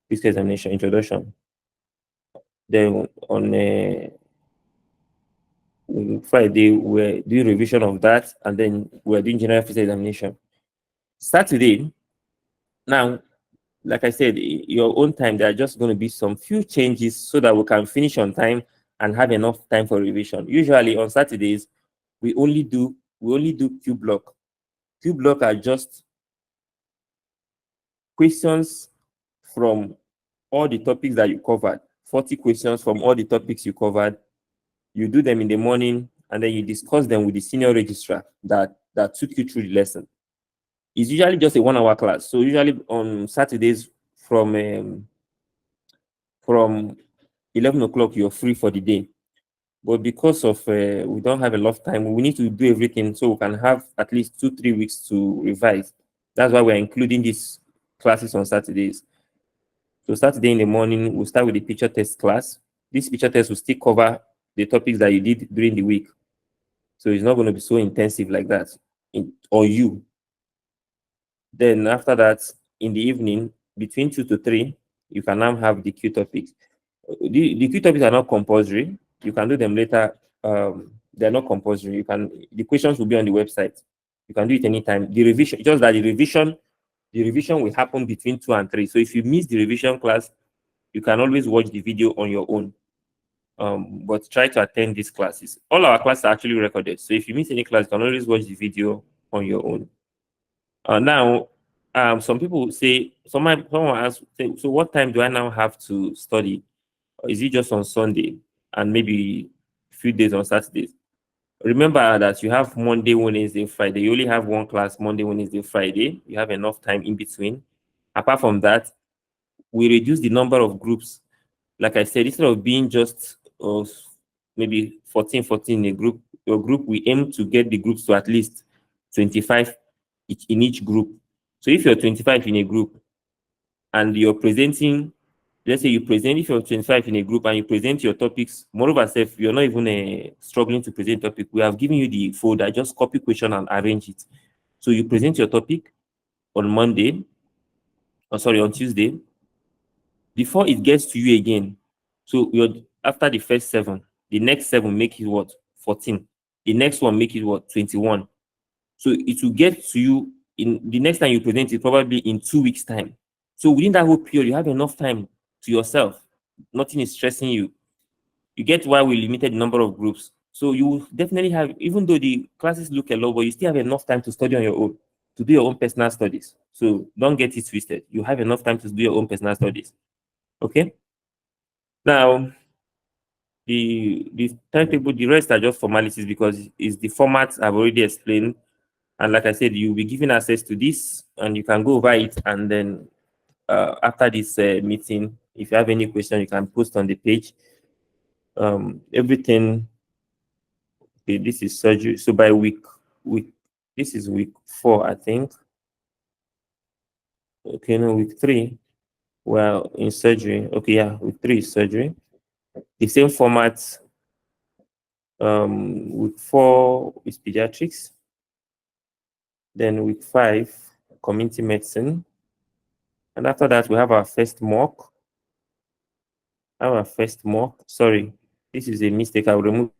physics examination introduction. Then on Friday, we're doing revision of that, and then we're doing general physics examination. Saturday, now, like I said, your own time, there are just going to be some few changes so that we can finish on time and have enough time for revision. Usually on Saturdays, we only do Q block. Q block are just questions from all the topics that you covered. 40 questions from all the topics you covered. You do them in the morning, and then you discuss them with the senior registrar that took you through the lesson. It's usually just a 1-hour class. So usually on Saturdays from 11 o'clock, you're free for the day. But because of we don't have a lot of time, we need to do everything so we can have at least 2-3 weeks to revise. That's why we're including these classes on Saturdays. So Saturday in the morning, we'll start with the picture test class. This picture test will still cover the topics that you did during the week. So it's not going to be so intensive like that on you. Then after that, in the evening, between 2 to 3, you can now have the Q topics. The Q topics are not compulsory. You can do them later. They're not compulsory. The questions will be on the website. You can do it anytime. The revision, just that the revision will happen between 2 and 3. So if you miss the revision class, you can always watch the video on your own. But try to attend these classes. All our classes are actually recorded. So if you miss any class, you can always watch the video on your own. Now, some people say, someone ask, say, so what time do I now have to study? Or is it just on Sunday and maybe a few days on Saturdays? Remember that you have Monday, Wednesday, Friday. You only have one class Monday, Wednesday, Friday. You have enough time in between. Apart from that, we reduce the number of groups. Like I said, instead of being just maybe 14 in a group, your group, we aim to get the groups to at least 25 in each group. So if you're 25 in a group and you're presenting, let's say you present, if you're 25 in a group and you present your topics, moreover, if you're not even struggling to present topic, we have given you the folder, just copy question and arrange it. So you present your topic on Monday, or sorry, on Tuesday, before it gets to you again. So you're after the first 7, the next 7 make it what? 14. The next one make it what? 21. So it will get to you in the next time you present it, probably in 2 weeks' time. So within that whole period, you have enough time to yourself. Nothing is stressing you. You get why we limited the number of groups. So you definitely have, even though the classes look a lot, but you still have enough time to study on your own, to do your own personal studies. So don't get it twisted. You have enough time to do your own personal studies. Okay. Now, the timetable, the rest are just formalities because it's the format I've already explained. And like I said, you'll be given access to this and you can go over it. And then after this meeting, if you have any question, you can post on the page. Everything, okay, this is surgery. So by week, this is week 4, I think. Okay, no, week 3. Well, in surgery. Okay, yeah, week 3 is surgery. The same format. Week 4 is pediatrics. Then week 5, community medicine. And after that, we have our first mock. Sorry, this is a mistake. I'll remove.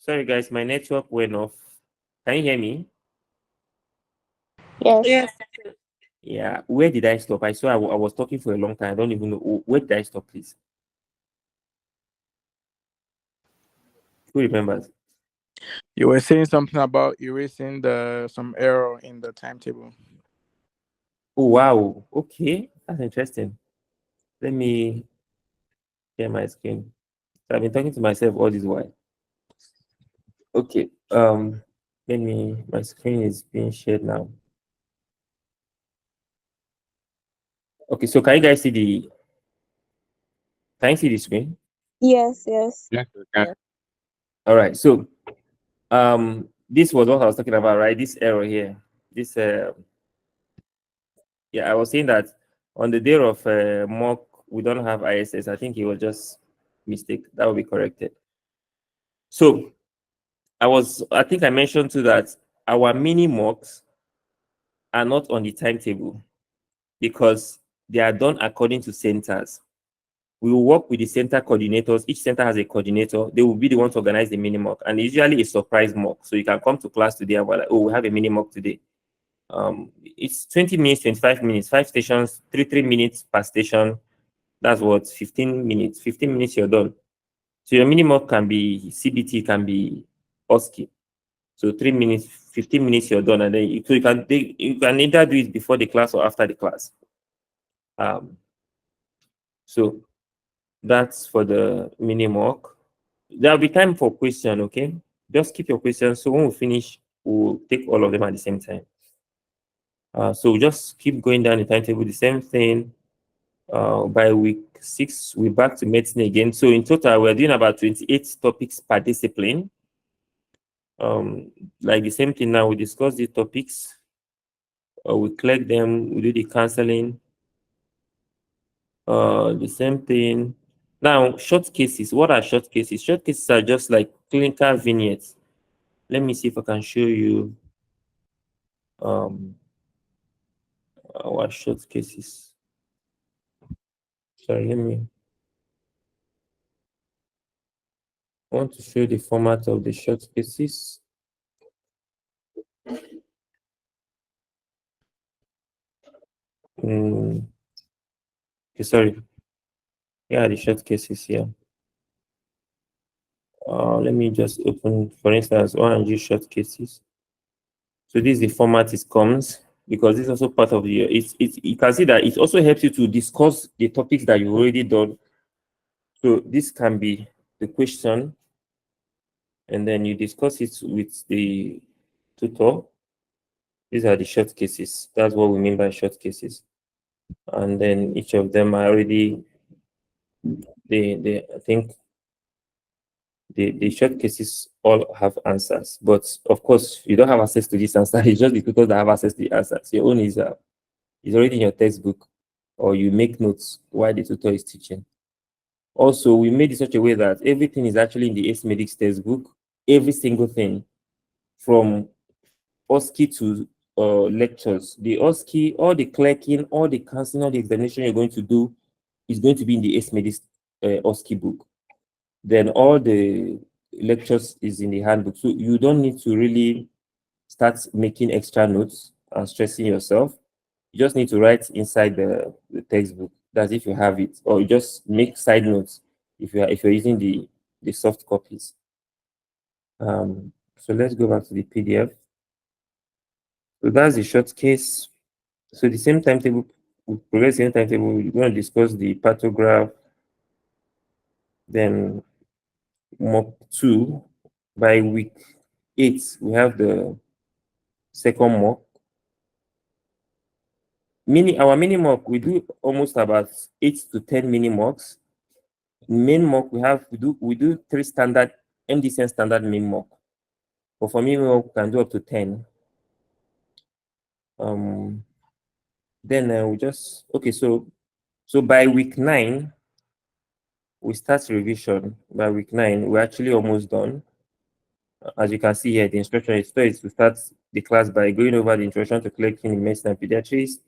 Sorry, guys, my network went off. Can you hear me? Yes. Yes. Yeah. Where did I stop? I saw I was talking for a long time. I don't even know. Where did I stop, please? Who remembers? You were saying something about erasing some error in the timetable. Oh, wow. Okay. That's interesting. Let me share my screen. So I've been talking to myself all this while. Okay. My screen is being shared now. Okay, so can you guys see can you see the screen? Yes, yes. Yes, we can. All right, so this was what I was talking about, right? This error here. This yeah, I was saying that on the day of mock, we don't have ISS. I think it was just mistake. That will be corrected. So I think I mentioned too that our mini mocks are not on the timetable because they are done according to centers. We will work with the center coordinators. Each center has a coordinator. They will be the ones to organize the mini mock, and usually a surprise mock. So you can come to class today and we're like, oh, we have a mini mock today. It's 20 minutes, 25 minutes, 5 stations, 3 minutes per station. That's what 15 minutes. 15 minutes, you're done. So your mini mock can be CBT, can be OSCE. So 3 minutes, 15 minutes, you're done, and then you can either do it before the class or after the class. So that's for the mini mock. There'll be time for question, okay? Just keep your questions. So when we finish, we'll take all of them at the same time. So just keep going down the timetable, the same thing. By week 6, we're back to medicine again. So in total, we're doing about 28 topics per discipline. Like the same thing now, we discuss the topics, we collect them, we do the counseling. The same thing. Now, short cases. What are short cases? Short cases are just like clinical vignettes. Let me see if I can show you our short cases. Sorry, I want to show the format of the short cases. Okay, sorry. Yeah, the short cases here. Let me just open, for instance, ONG short cases. So this is the format it comes, because this is also part of the, you can see that it also helps you to discuss the topics that you've already done. So this can be the question, and then you discuss it with the tutor. These are the short cases. That's what we mean by short cases. And then each of them are already, I think the short cases all have answers. But of course, you don't have access to this answer. It's just the tutors that have access to the answers. Your own is already in your textbook, or you make notes while the tutor is teaching. Also, we made it such a way that everything is actually in the Acemedix textbook. Every single thing, from OSCE to lectures. The OSCE, all the clerking, all the counseling, all the examination you're going to do is going to be in the Acemedix OSCE book. Then all the lectures is in the handbook. So you don't need to really start making extra notes and stressing yourself. You just need to write inside the textbook. That's if you have it, or you just make side notes if you're using the soft copies. So let's go back to the PDF. So that's the short case. So the same timetable, we progress in timetable. We're going to discuss the pathograph, then mock 2. By week 8, we have the second mock. Our mini mock, we do almost about 8 to 10 mini mocks. Main mock, we do 3 standard MDCN standard main mock. But for mini mock, we can do up to 10. Then we just so by week 9, we start revision. By week 9, we're actually almost done. As you can see here, the instruction is to start the class by going over the introduction to clicking in medicine and pediatrics.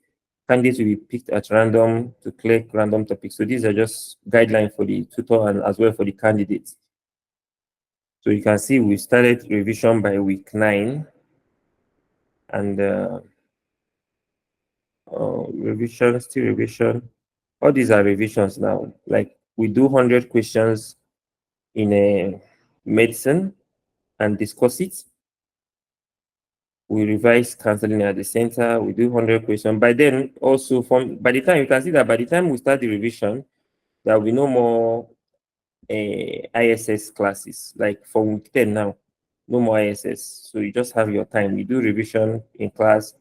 Candidates will be picked at random to click random topics. So these are just guidelines for the tutor and as well for the candidates. So you can see we started revision by week 9, and revision. All these are revisions now. Like we do 100 questions in a medicine and discuss it. We revise counseling at the center. We do 100 questions. By then, also by the time you can see that by the time we start the revision, there will be no more ISS classes. Like for week 10 now, no more ISS. So you just have your time. You do revision in class,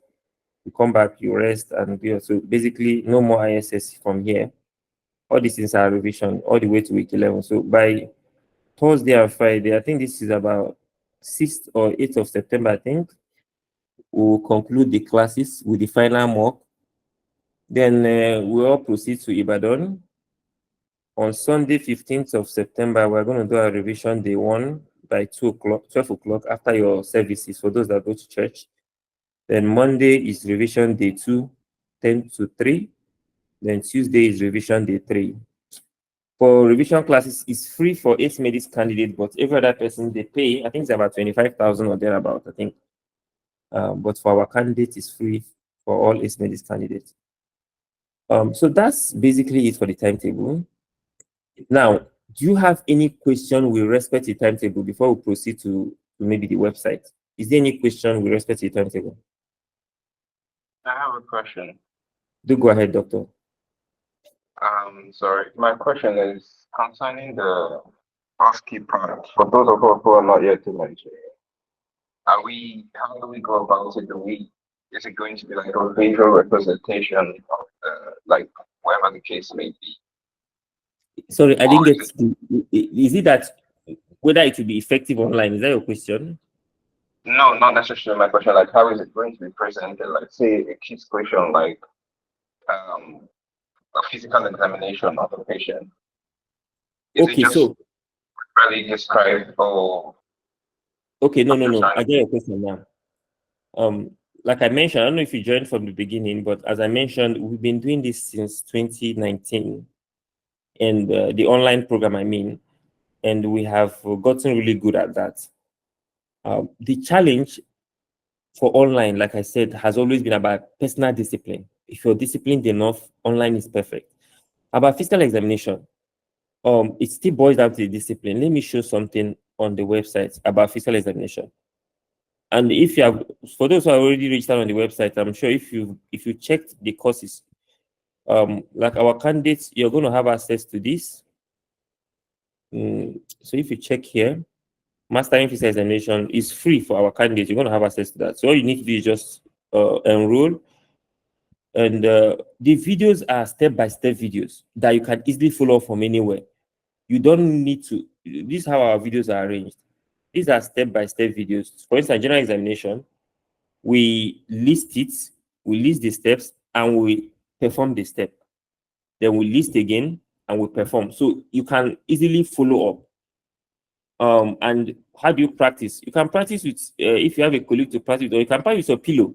you come back, you rest, and so basically no more ISS from here. All these things are revision all the way to week 11. So by Thursday and Friday, I think this is about 6th or 8th of September, I think, we'll conclude the classes with the final mock. Then we'll all proceed to Ibadan. On Sunday, 15th of September, we're going to do a revision day 1 by 12 o'clock after your services for those that go to church. Then Monday is revision day 2, 10 to 3. Then Tuesday is revision day 3. For revision classes, it's free for Acemedix candidates, but every other person they pay, I think it's about 25,000 or thereabout, I think. But for our candidates, it's free for all Acemedix candidates. So that's basically it for the timetable. Now, do you have any question with respect to the timetable before we proceed to to maybe the website. Is there any question with respect to the timetable? I have a question. Do go ahead, Doctor. Sorry, my question is concerning the ASCII part. For those of us who are not yet in Nigeria, how do we go about it? Is it going to be like a visual representation of like whatever the case may be? Sorry, I didn't get. Is it that whether it will be effective online? Is that your question? No, not necessarily my question. Like, how is it going to be presented? Like, say a kid's question, like a physical examination of a patient. Is it Okay, just so really described or okay, no. I get your question now. Like I mentioned, I don't know if you joined from the beginning, but as I mentioned, we've been doing this since 2019, and the online program, I mean, and we have gotten really good at that. The challenge for online, like I said, has always been about personal discipline. If you're disciplined enough, online is perfect. About physical examination, it still boils down to the discipline. Let me show something on the website about physical examination. And if you have, for those who are already registered on the website, I'm sure if you checked the courses, like our candidates, you're going to have access to this. So if you check here, mastering physical examination is free for our candidates. You're going to have access to that. So all you need to do is just enroll. And the videos are step-by-step videos that you can easily follow from anywhere. You don't need to. This is how our videos are arranged. These are step-by-step videos. For instance, general examination, we list it, we list the steps, and we perform the step. Then we list again, and we perform. So you can easily follow up. And how do you practice? You can practice with, if you have a colleague to practice, or you can practice with your pillow.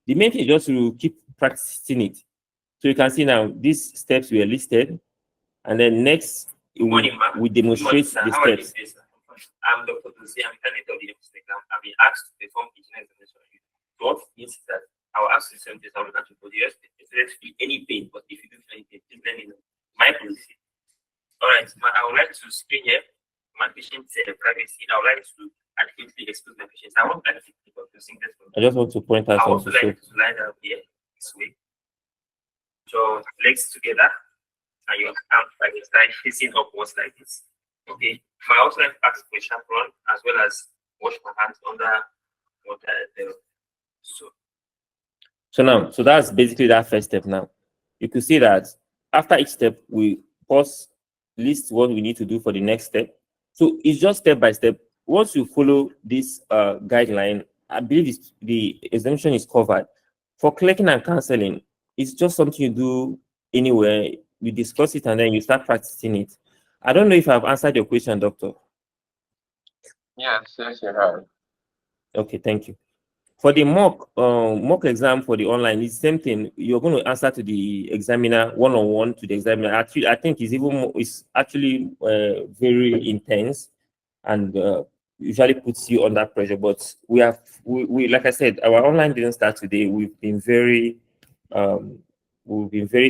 The main thing is just to keep practicing it. So you can see now these steps were listed, and then next we demonstrate the steps. I'm Dr. Tuzi, I'm candidate of the exam. I've been asked to perform engineering examination. So what means that I will ask the same test I will ask you for the rest. Let's feel any pain, but if you do feel any pain, please let me know. My position. All right, I would like to screen here my patient's privacy. I would like to adequately expose my patients. I want to adequately confusing this. I just want to point out I would something. like to lie down here this way. So legs together, and your arm like this, facing upwards like this. Okay. I also like to ask for a chaperone as well as wash my hands under water. So now, so that's basically that first step. Now, you could see that after each step, we pause, list what we need to do for the next step. So it's just step by step. Once you follow this guideline, I believe the exemption is covered. For clicking and canceling, it's just something you do anywhere. You discuss it and then you start practicing it. I don't know if I've answered your question, Doctor. yes, you have. Okay, thank you. For the mock exam for the online, it's the same thing. You're going to answer to the examiner one-on-one to the examiner. Actually, I think it's actually very intense and usually puts you under pressure. But we like I said, our online didn't start today. We've been very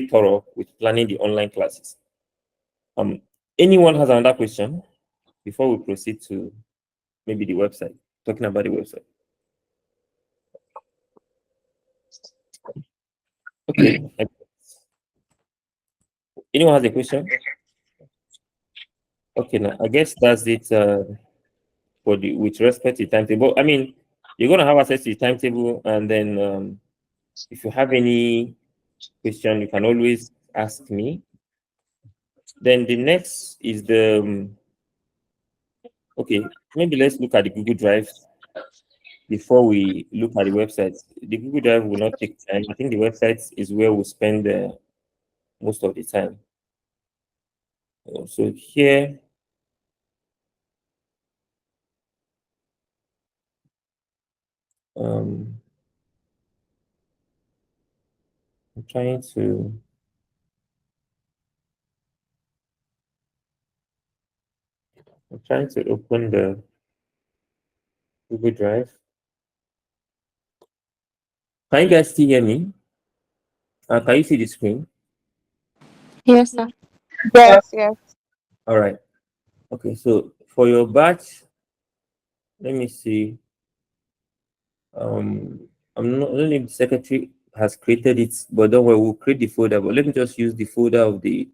thorough with planning the online classes. Anyone has another question before we proceed to maybe the website, talking about the website? Okay. Anyone has a question? Okay, now I guess that's it for the with respect to the timetable. I mean, you're gonna have access to the timetable, and then if you have any question, you can always ask me. Then the next is the okay. Maybe let's look at the Google Drive before we look at the website. The Google Drive will not take time. I think the website is where we spend most of the time. So here, I'm trying to open the Google Drive. Can you guys still hear me? Can you see the screen? Yes, sir. Yes, yes. All right. Okay, so for your batch, let me see. I'm not, I don't know if the secretary has created it, but don't worry, we'll create the folder. But let me just use the folder of the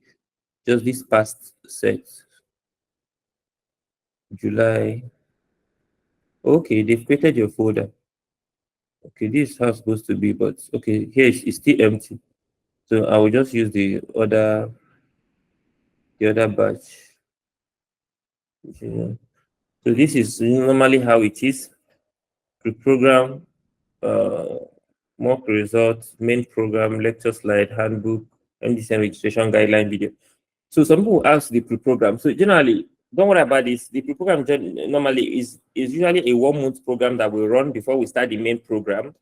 just this past set. July. Okay, they've created your folder. Okay, this is how it's supposed to be, but okay, here it's still empty. So I will just use the other batch. So this is normally how it is. Pre-program, mock results, main program, lecture slide, handbook, MDCN registration guideline video. So some people ask the pre-program. So generally, don't worry about this. The pre-program normally is usually a 1 month program that we run before we start the main program.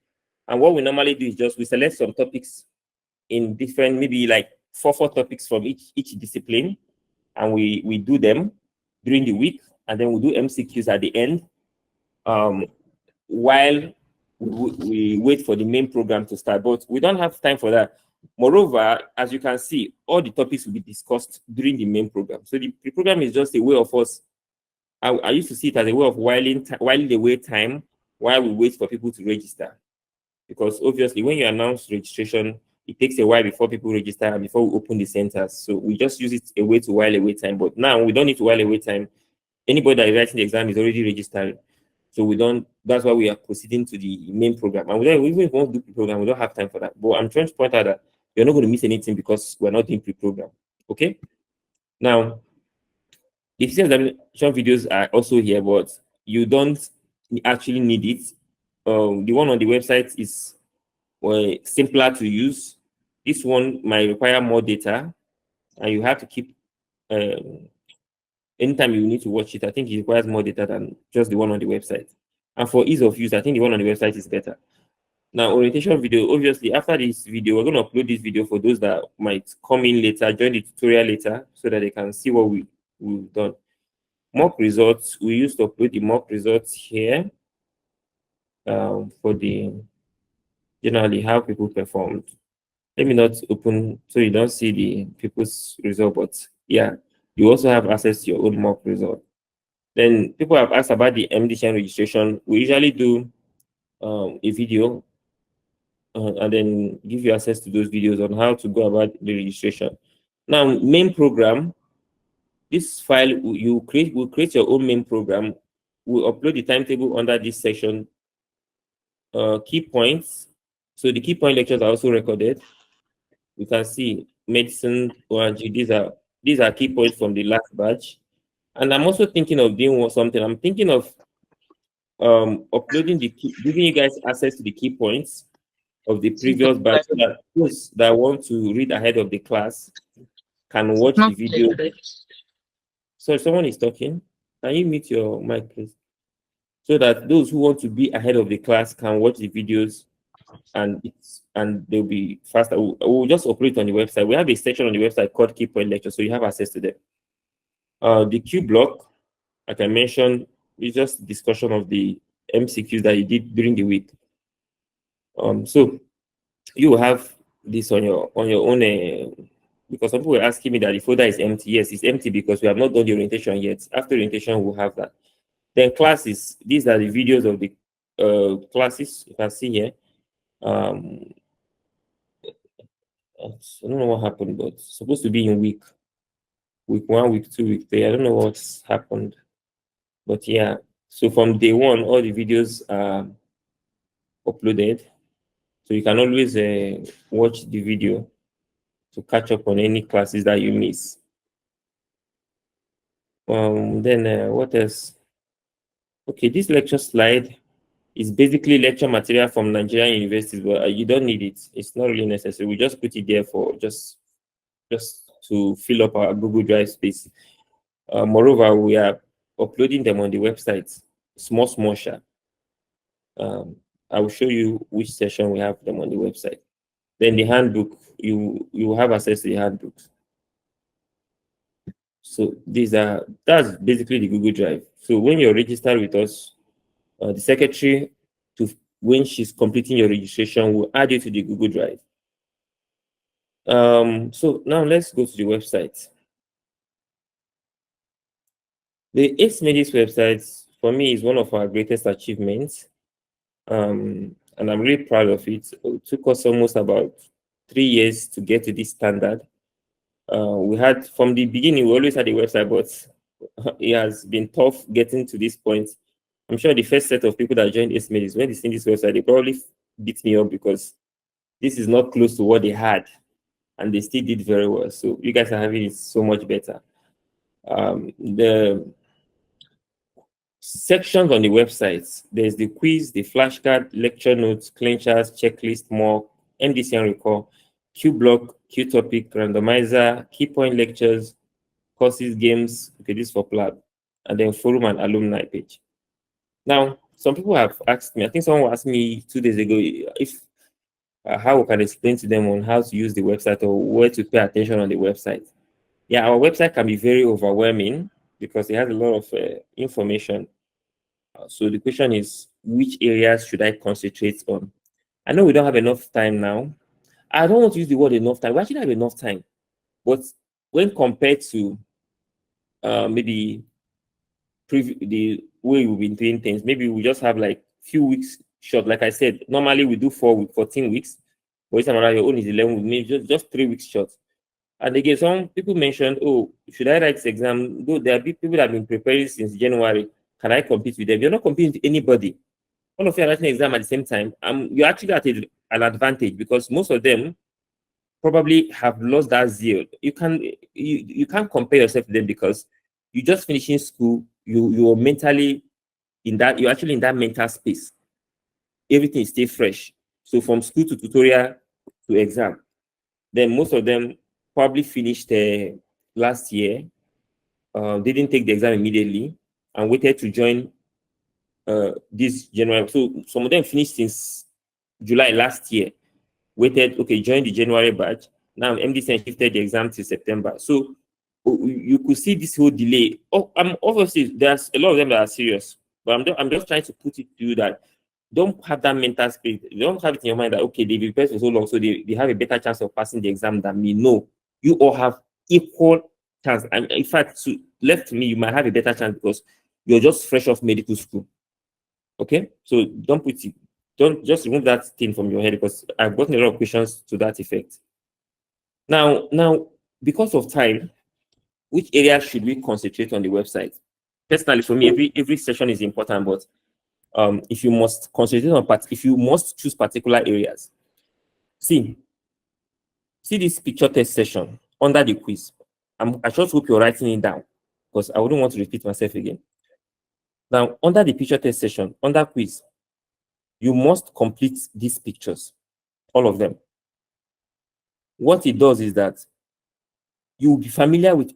And what we normally do is just we select some topics in different, maybe like four topics from each discipline, and we do them during the week, and then we do MCQs at the end. While we wait for the main program to start, but we don't have time for that. Moreover, as you can see, all the topics will be discussed during the main program. So the program is just a way of us. I used to see it as a way of whiling away time while we wait for people to register. Because obviously, when you announce registration, it takes a while before people register and before we open the centers. So we just use it a way to while away time. But now we don't need to while away time. Anybody that is writing the exam is already registered. So we don't, that's why we are proceeding to the main program. And we don't, even if we want to do pre-program, we don't have time for that. But I'm trying to point out that you're not going to miss anything because we're not doing pre-program. Okay? Now, the examination videos are also here, but you don't actually need it. The one on the website is simpler to use. This one might require more data, and you have to keep anytime you need to watch it. I think it requires more data than just the one on the website. And for ease of use, I think the one on the website is better. Now, orientation video, obviously, after this video, we're going to upload this video for those that might come in later, join the tutorial later, so that they can see what we've done. Mock results, we used to upload the mock results here for the generally how people performed. Let me not open so you don't see the people's result, but yeah, you also have access to your own mock result. Then people have asked about the MDCN registration. We usually do a video and then give you access to those videos on how to go about the registration. Now, main program, this file will create your own main program. We'll upload the timetable under this section. Key points. So the key point lectures are also recorded. You can see medicine, ORG, these are key points from the last batch. And I'm also thinking of doing something. I'm thinking of uploading giving you guys access to the key points of the previous batch so that those that want to read ahead of the class can watch the video. So someone is talking. Can you mute your mic, please? So that those who want to be ahead of the class can watch the videos and they'll be faster. We'll just operate on the website. We have a section on the website called Key Point Lecture, so you have access to them. The Q block, like I mentioned, is just discussion of the MCQs that you did during the week. So you will have this on your own. Because some people were asking me that the folder is empty. Yes, it's empty because we have not done the orientation yet. After orientation, we'll have that. Then classes. These are the videos of the classes. You can see here. I don't know what happened, but it's supposed to be in week 1, week 2, week 3. I don't know what's happened, but yeah. So from day one, all the videos are uploaded, so you can always watch the video to catch up on any classes that you miss. Then what else? Okay, this lecture slide is basically lecture material from Nigerian universities, but you don't need it. It's not really necessary. We just put it there for just to fill up our Google Drive space. Moreover, we are uploading them on the website, small share. I will show you which session we have them on the website. Then the handbook, you will have access to the handbooks. So that's basically the Google Drive. So when you're registered with us, the secretary, when she's completing your registration, will add you to the Google Drive. So now let's go to the website. The Acemedix website, for me, is one of our greatest achievements. And I'm really proud of it. It took us almost about 3 years to get to this standard. We had, from the beginning, we always had a website, but it has been tough getting to this point. I'm sure the first set of people that joined Acemedix, when they see this website, they probably beat me up because this is not close to what they had, and they still did very well. So you guys are having it so much better. The sections on the website, there's the quiz, the flashcard, lecture notes, clinchers, checklist, more, MDCN recall, Q block, Q topic, randomizer, key point lectures, courses, games. Okay, this is for Plab, and then forum and alumni page. Now, some people have asked me, I think someone asked me 2 days ago, if how we can explain to them on how to use the website or where to pay attention on the website. Yeah, our website can be very overwhelming because it has a lot of information. So the question is, which areas should I concentrate on? I know we don't have enough time now. I don't want to use the word enough time. We actually have enough time. But when compared to maybe the way we've been doing things, maybe we just have like few weeks short. Like I said, normally we do 14 weeks. But this time around, your own is 11 weeks, maybe just 3 weeks short. And again, some people mentioned, oh, should I write this exam? Though there are people that have been preparing since January. Can I compete with them? You're not competing with anybody. All of you are writing an exam at the same time. You're actually at an advantage because most of them probably have lost that zeal. You can't compare yourself to them because you just finishing school. You're mentally in that. You're actually in that mental space. Everything is still fresh. So from school to tutorial to exam, then most of them probably finished last year, didn't take the exam immediately, and waited to join this January. So some of them finished since July last year, waited, okay, join the January batch. Now MDC shifted the exam to September. So you could see this whole delay. Oh, obviously there's a lot of them that are serious, but I'm just trying to put it to you that don't have that mental space. Don't have it in your mind that, okay, they've been prepared for so long, so they have a better chance of passing the exam than me. No, you all have equal chance. And in fact, left to me, you might have a better chance because you're just fresh off medical school. Okay, so don't just remove that thing from your head because I've gotten a lot of questions to that effect. Now, because of time, which areas should we concentrate on the website? Personally, for me, every session is important, but if you must concentrate on if you must choose particular areas, see this picture test session under the quiz. I just hope you're writing it down because I wouldn't want to repeat myself again. Now, under the picture test session, under quiz, you must complete these pictures, all of them. What it does is that you will be familiar with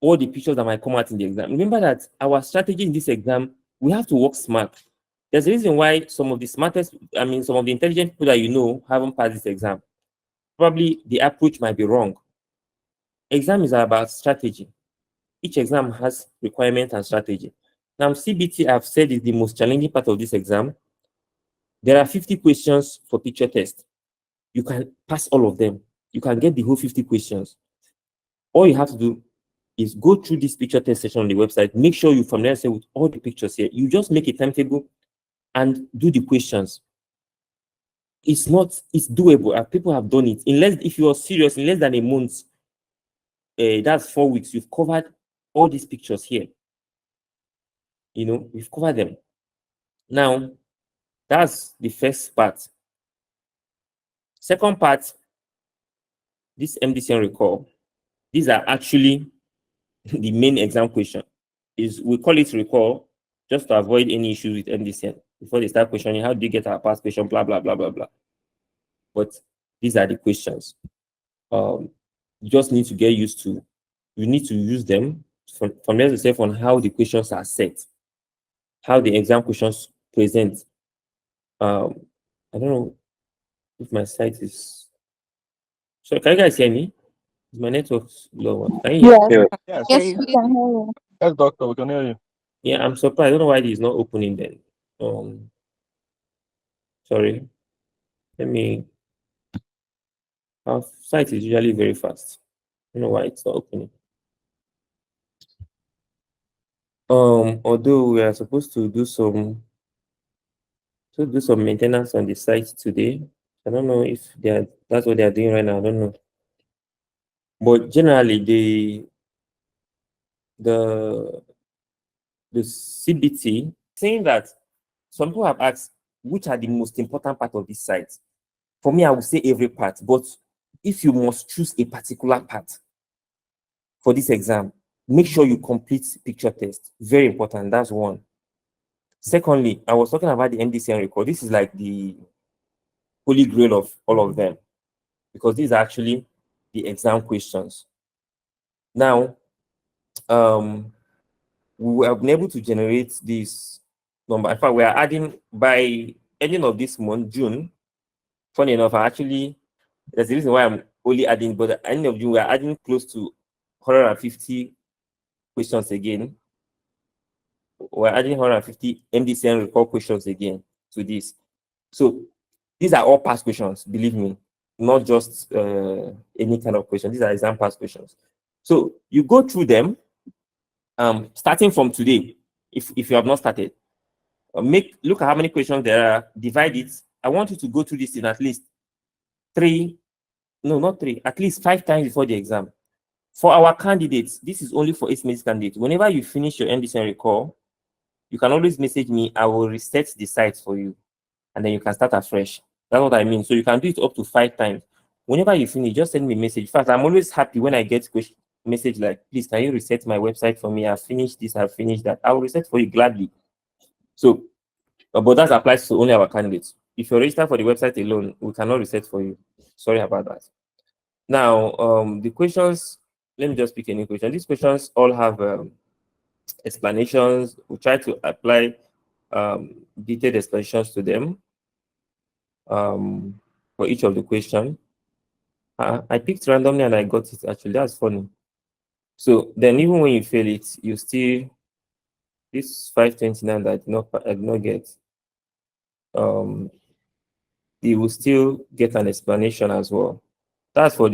all the pictures that might come out in the exam. Remember that our strategy in this exam, we have to work smart. There's a reason why some of the smartest, some of the intelligent people that you know haven't passed this exam. Probably the approach might be wrong. Exam is about strategy. Each exam has requirements and strategy. Now, CBT, I've said, is the most challenging part of this exam. There are 50 questions for picture test. You can pass all of them. You can get the whole 50 questions. All you have to do is go through this picture test session on the website. Make sure you familiarize with all the pictures here. You just make a timetable and do the questions. It's doable. People have done it. If you are serious, in less than a month, that's 4 weeks, you've covered all these pictures here. We've covered them. Now, that's the first part. Second part, this MDCN recall, these are actually the main exam question. We call it recall just to avoid any issues with MDCN before they start questioning how do you get our past question, blah, blah, blah, blah, blah. But these are the questions. You just need to get used to, you need to use them familiarize yourself on how the questions are set, how the exam questions present. I don't know if my site is. So can you guys hear me? Is my network low? Can you hear? Yes. Yes, Yes, yes, we can hear you. doctor, we can hear you. Yeah, I'm surprised. I don't know why it is not opening then. Sorry. Our site is usually very fast. I don't know why it's not opening. Although we are supposed to do some maintenance on the site today. I don't know if that's what they are doing right now. I don't know. But generally, the CBT saying that some people have asked which are the most important part of this site. For me, I would say every part. But if you must choose a particular part for this exam, make sure you complete picture test. Very important. That's one. Secondly, I was talking about the MDCN record. This is like the holy grail of all of them, because these are actually the exam questions. Now, we have been able to generate this number. In fact, we are adding by ending of this month, June. Funny enough, there's a reason why I'm only adding, but at the end of June, we are adding close to 150 questions again. We're adding 150 MDCN record questions again to this. So these are all past questions, believe me, not just any kind of question. These are exam past questions. So you go through them, starting from today, if you have not started. Look at how many questions there are, divide it. I want you to go through this in at least at least 5 times before the exam. For our candidates, this is only for Acemedix candidates. Whenever you finish your MDCN recall, you can always message me. I will reset the site for you, and then you can start afresh. That's what I mean. So you can do it up to 5 times. Whenever you finish, just send me a message. In fact, I'm always happy when I get message like, please, can you reset my website for me? I've finished this, I've finished that. I will reset for you gladly. So, but that applies to only our candidates. If you're registered for the website alone, we cannot reset for you. Sorry about that. Now, the questions, let me just pick a new question. These questions all have explanations. We try to apply detailed explanations to them for each of the question. I picked randomly and I got it. Actually, that's funny. So then, even when you fail it, you still this 529 that I did not get. You will still get an explanation as well. That's for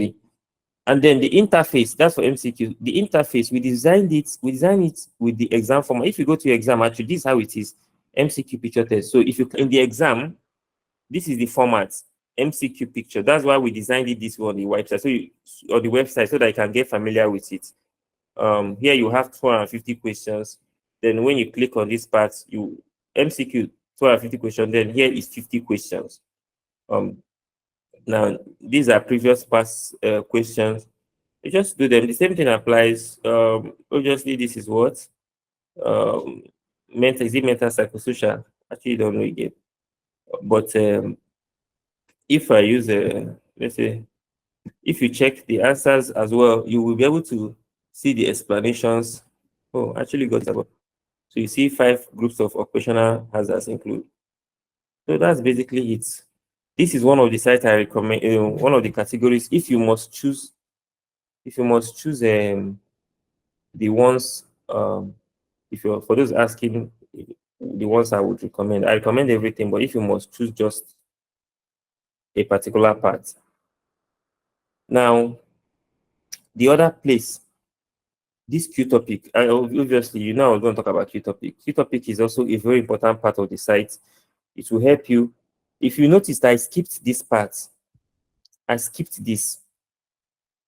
and then the interface, that's for MCQ. The interface, we designed it with the exam format. If you go to your exam, actually, this is how it is. MCQ picture test. So if you in the exam, this is the format, MCQ picture. That's why we designed it this way on the website. On the website, so that you can get familiar with it. Here you have 250 questions. Then when you click on this part, you MCQ 250 questions. Then here is 50 questions. Now these are previous past questions. You just do them. The same thing applies. Obviously, this is what mental psychosocial. Actually, don't know again. But if I use let's say, if you check the answers as well, you will be able to see the explanations. Oh, actually got about. So you see 5 groups of occupational hazards include. So that's basically it. This is one of the sites I recommend. One of the categories. If you must choose the ones if you're for those asking the ones I would recommend. I recommend everything, but if you must choose just a particular part. Now, the other place, this Q topic, obviously, I was going to talk about Q topic. Q topic is also a very important part of the site. It will help you. If you notice that I skipped this part, I skipped this.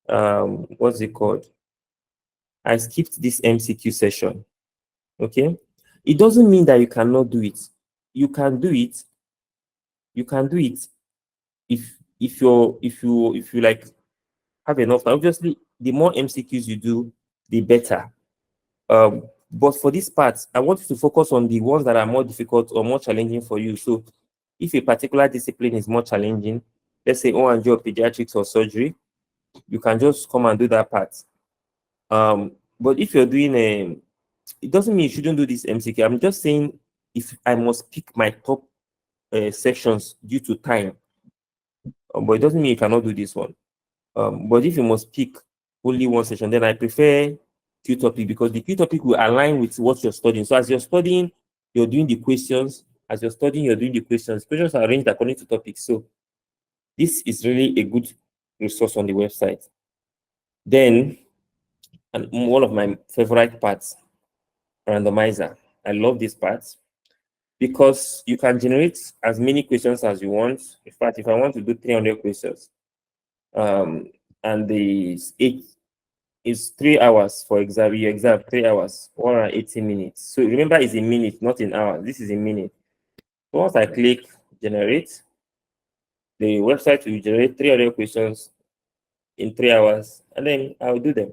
What's it called? I skipped this MCQ session. Okay, it doesn't mean that you cannot do it. You can do it. You can do it if you like have enough. Obviously, the more MCQs you do, the better. But for this part, I want you to focus on the ones that are more difficult or more challenging for you. So if a particular discipline is more challenging, let's say O&G or pediatrics or surgery, you can just come and do that part. But if you're doing it doesn't mean you shouldn't do this MCQ. I'm just saying if I must pick my top sections due to time, but it doesn't mean you cannot do this one. But if you must pick only one session, then I prefer Q topic, because the Q topic will align with what you're studying. So as you're studying, you're doing the questions. As you're studying, you're doing the questions. Questions are arranged according to topics. So this is really a good resource on the website. Then, and one of my favorite parts, randomizer. I love this part because you can generate as many questions as you want. In fact, if I want to do 300 questions, and the eight is 3 hours for exam, your exam 3 hours, 180 minutes. So remember, it's in minutes, not in hours. This is in minutes. So once I click generate, the website will generate 300 questions in 3 hours, and then I'll do them.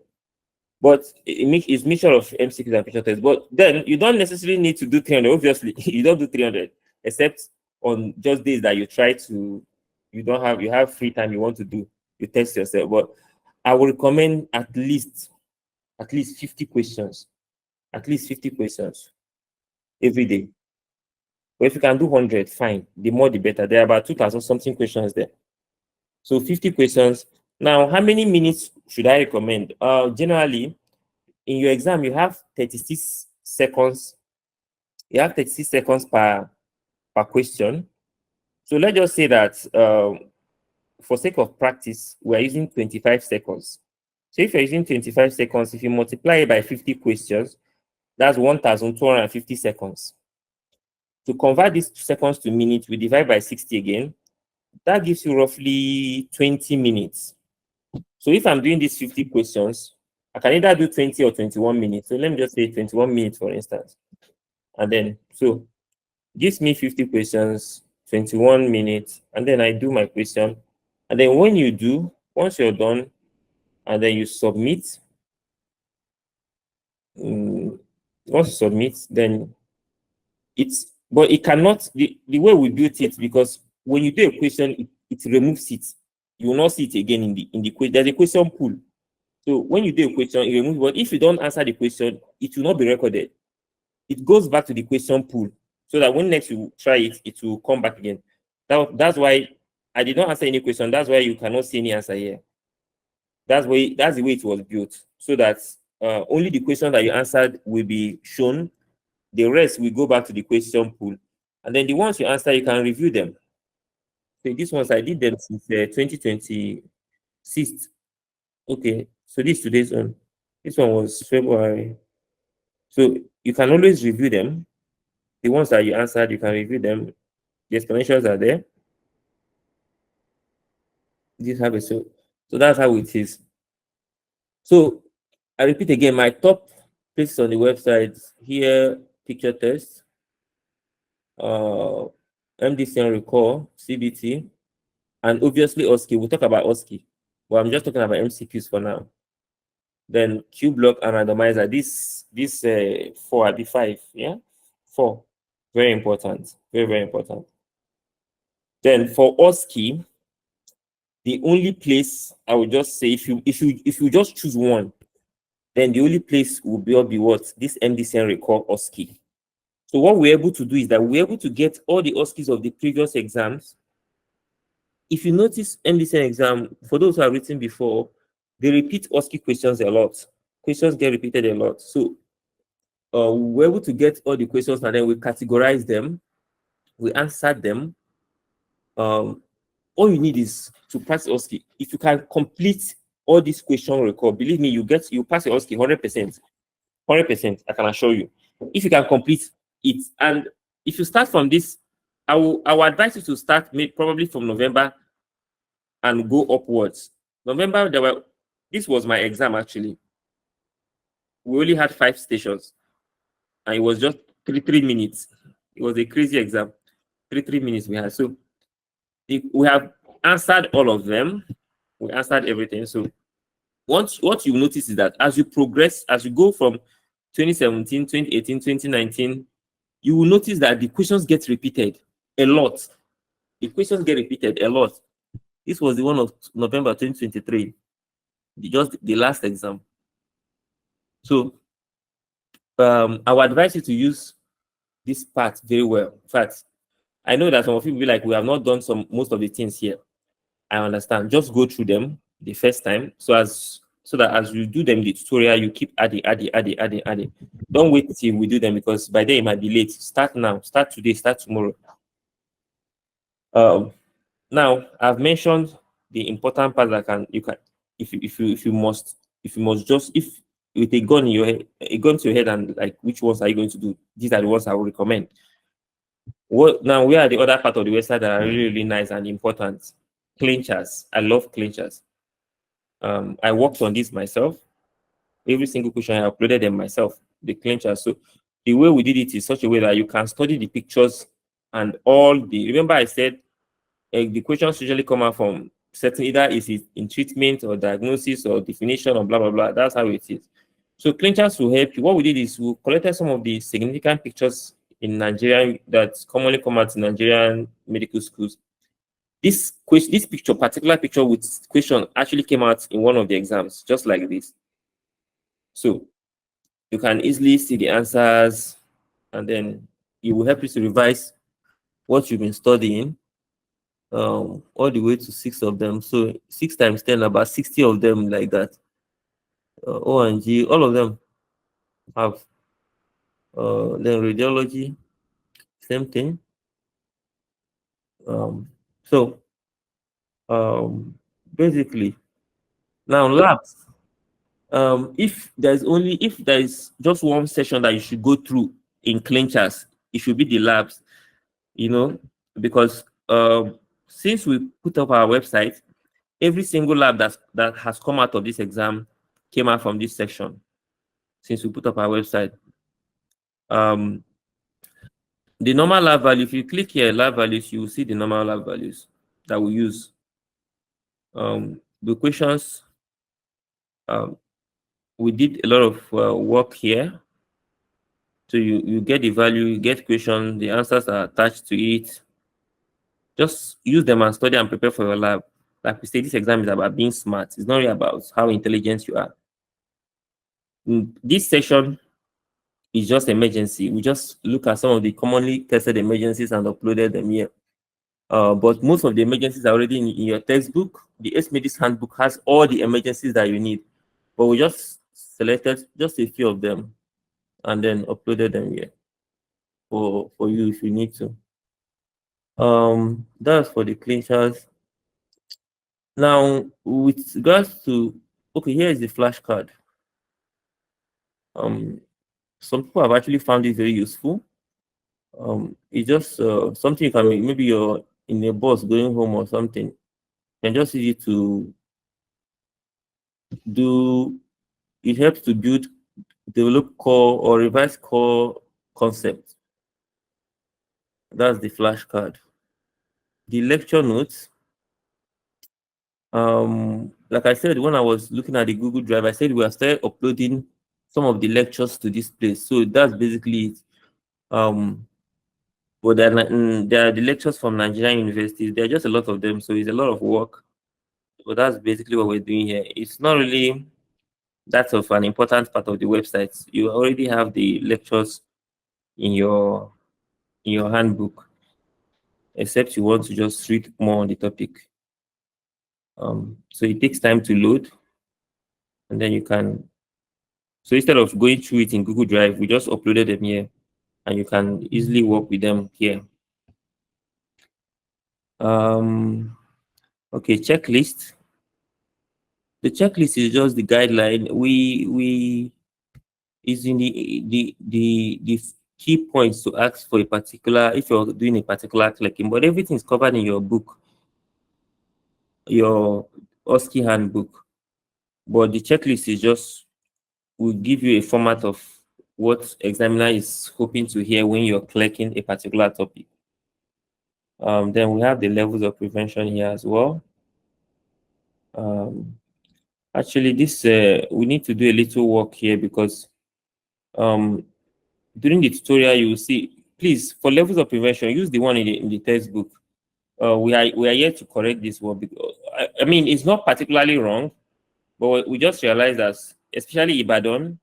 But it's mixture of MCQs and picture tests. But then you don't necessarily need to do 300. Obviously, you don't do 300, except on just days that you try to, you have free time, you want to do, you test yourself. But I would recommend at least 50 questions, at least 50 questions every day. But if you can do 100, fine. The more, the better. There are about 2,000 something questions there. So 50 questions. Now, how many minutes should I recommend? Generally, in your exam, you have 36 seconds. You have 36 seconds per question. So let's just say that for sake of practice, we're using 25 seconds. So if you're using 25 seconds, if you multiply it by 50 questions, that's 1,250 seconds. To convert these seconds to minutes, we divide by 60 again. That gives you roughly 20 minutes. So if I'm doing these 50 questions, I can either do 20 or 21 minutes. So let me just say 21 minutes, for instance. And then, so gives me 50 questions, 21 minutes, and then I do my question. And then when you do, once you're done, and then you submit, once you submit, then but it cannot, the way we built it, because when you do a question, it removes it. You will not see it again in the question. There's a question pool. So when you do a question, it removes, but if you don't answer the question, it will not be recorded. It goes back to the question pool, so that when next you try it, it will come back again. That's why I did not answer any question. That's why you cannot see any answer here. That's the way it was built, so that only the question that you answered will be shown. The rest will go back to the question pool, and then the ones you answer, you can review them. So these ones I did them since 2026. Okay, so this today's one. This one was February. So you can always review them. The ones that you answered, you can review them. The explanations are there. This have a so that's how it is. So I repeat again, my top places on the website here: picture test, MDC recall, CBT, and obviously OSCE. We'll talk about OSCE, but I'm just talking about MCQs for now. Then Q block and randomizer. This 4, I'll be 5. Yeah, 4. Very important. Very, very important. Then for OSCE, the only place I would just say, if you just choose one, then the only place will be what? This MDC recall OSCE. So what we're able to do is that we're able to get all the OSCEs of the previous exams. If you notice MDC exam, for those who have written before, they repeat OSCE questions a lot. Questions get repeated a lot. So we're able to get all the questions, and then we categorize them, we answer them. All you need is to pass OSCE. If you can complete all these question record, believe me, you pass your OSCE 100%. 100%, I can assure you. If you can complete it, and if you start from this, I will advise you to start probably from November and go upwards. November, this was my exam actually. We only had 5 stations, and it was just 3 minutes. It was a crazy exam. 3 minutes we had. So we have answered all of them. We answered everything. So what you notice is that as you progress, as you go from 2017, 2018, 2019, you will notice that the questions get repeated a lot. The questions get repeated a lot. This was the one of November 2023, just the last exam. So I would advise you to use this part very well. In fact, I know that some of you will be like, we have not done most of the things here. I understand. Just go through them the first time, so that as you do them, the tutorial, you keep adding. Don't wait till we do them, because by then it might be late. Start now. Start today. Start tomorrow. Now I've mentioned the important part that if with a gun in your head, a gun to your head, and like, which ones are you going to do? These are the ones I would recommend. What now? Where are the other part of the website that are really, really nice and important? Clinchers. I love clinchers. I worked on this myself. Every single question I uploaded them myself, the clinchers. So the way we did it is such a way that you can study the pictures and all the. Remember, I said the questions usually come out from certain, either is it in treatment or diagnosis or definition or blah blah blah. That's how it is. So clinchers will help you. What we did is we collected some of the significant pictures in Nigeria that commonly come out in Nigerian medical schools. This question, this picture, particular picture with question, actually came out in one of the exams, just like this. So you can easily see the answers, and then it will help you to revise what you've been studying, all the way to 6 of them. So 6 times 10, about 60 of them, like that. O and G, all of them have. Then radiology, same thing. So basically, now labs. If there is just one session that you should go through in clinchers, it should be the labs, because since we put up our website, every single lab that has come out of this exam came out from this section. Since we put up our website, the normal lab value, if you click here, lab values, you will see the normal lab values that we use. The questions, we did a lot of work here. So you get the value, you get question, the answers are attached to it. Just use them and study and prepare for your lab. Like we say, this exam is about being smart. It's not really about how intelligent you are. This session is just emergency. We just look at some of the commonly tested emergencies and uploaded them here. But most of the emergencies are already in your textbook. The Acemedix handbook has all the emergencies that you need. But we just selected just a few of them and then uploaded them here for you if you need to. That's for the clinchers. Now, with regards to, okay, here is the flashcard. Some people have actually found it very useful. It's just something you can, maybe you're in a bus going home or something, you can just use it to do. It helps to develop core or revise core concepts. That's the flashcard. The lecture notes. Like I said, when I was looking at the Google Drive, I said we are still uploading some of the lectures to this place. So that's basically it. But there are the lectures from Nigerian universities. There are just a lot of them, so it's a lot of work. But that's basically what we're doing here. It's not really that of an important part of the website. You already have the lectures in your handbook, except you want to just read more on the topic. So it takes time to load, and then you can. So instead of going through it in Google Drive, we just uploaded them here, and you can easily work with them here. Okay, checklist. The checklist is just the guideline. We is in the key points to ask for a particular, if you're doing a particular clicking, but everything is covered in your book, your OSCE handbook. But the checklist is just, will give you a format of what examiner is hoping to hear when you're clicking a particular topic. Then we have the levels of prevention here as well. Actually, this we need to do a little work here because during the tutorial you will see, please, for levels of prevention, use the one in the textbook. We are here to correct this one because I mean it's not particularly wrong, but we just realized that especially Ibadan,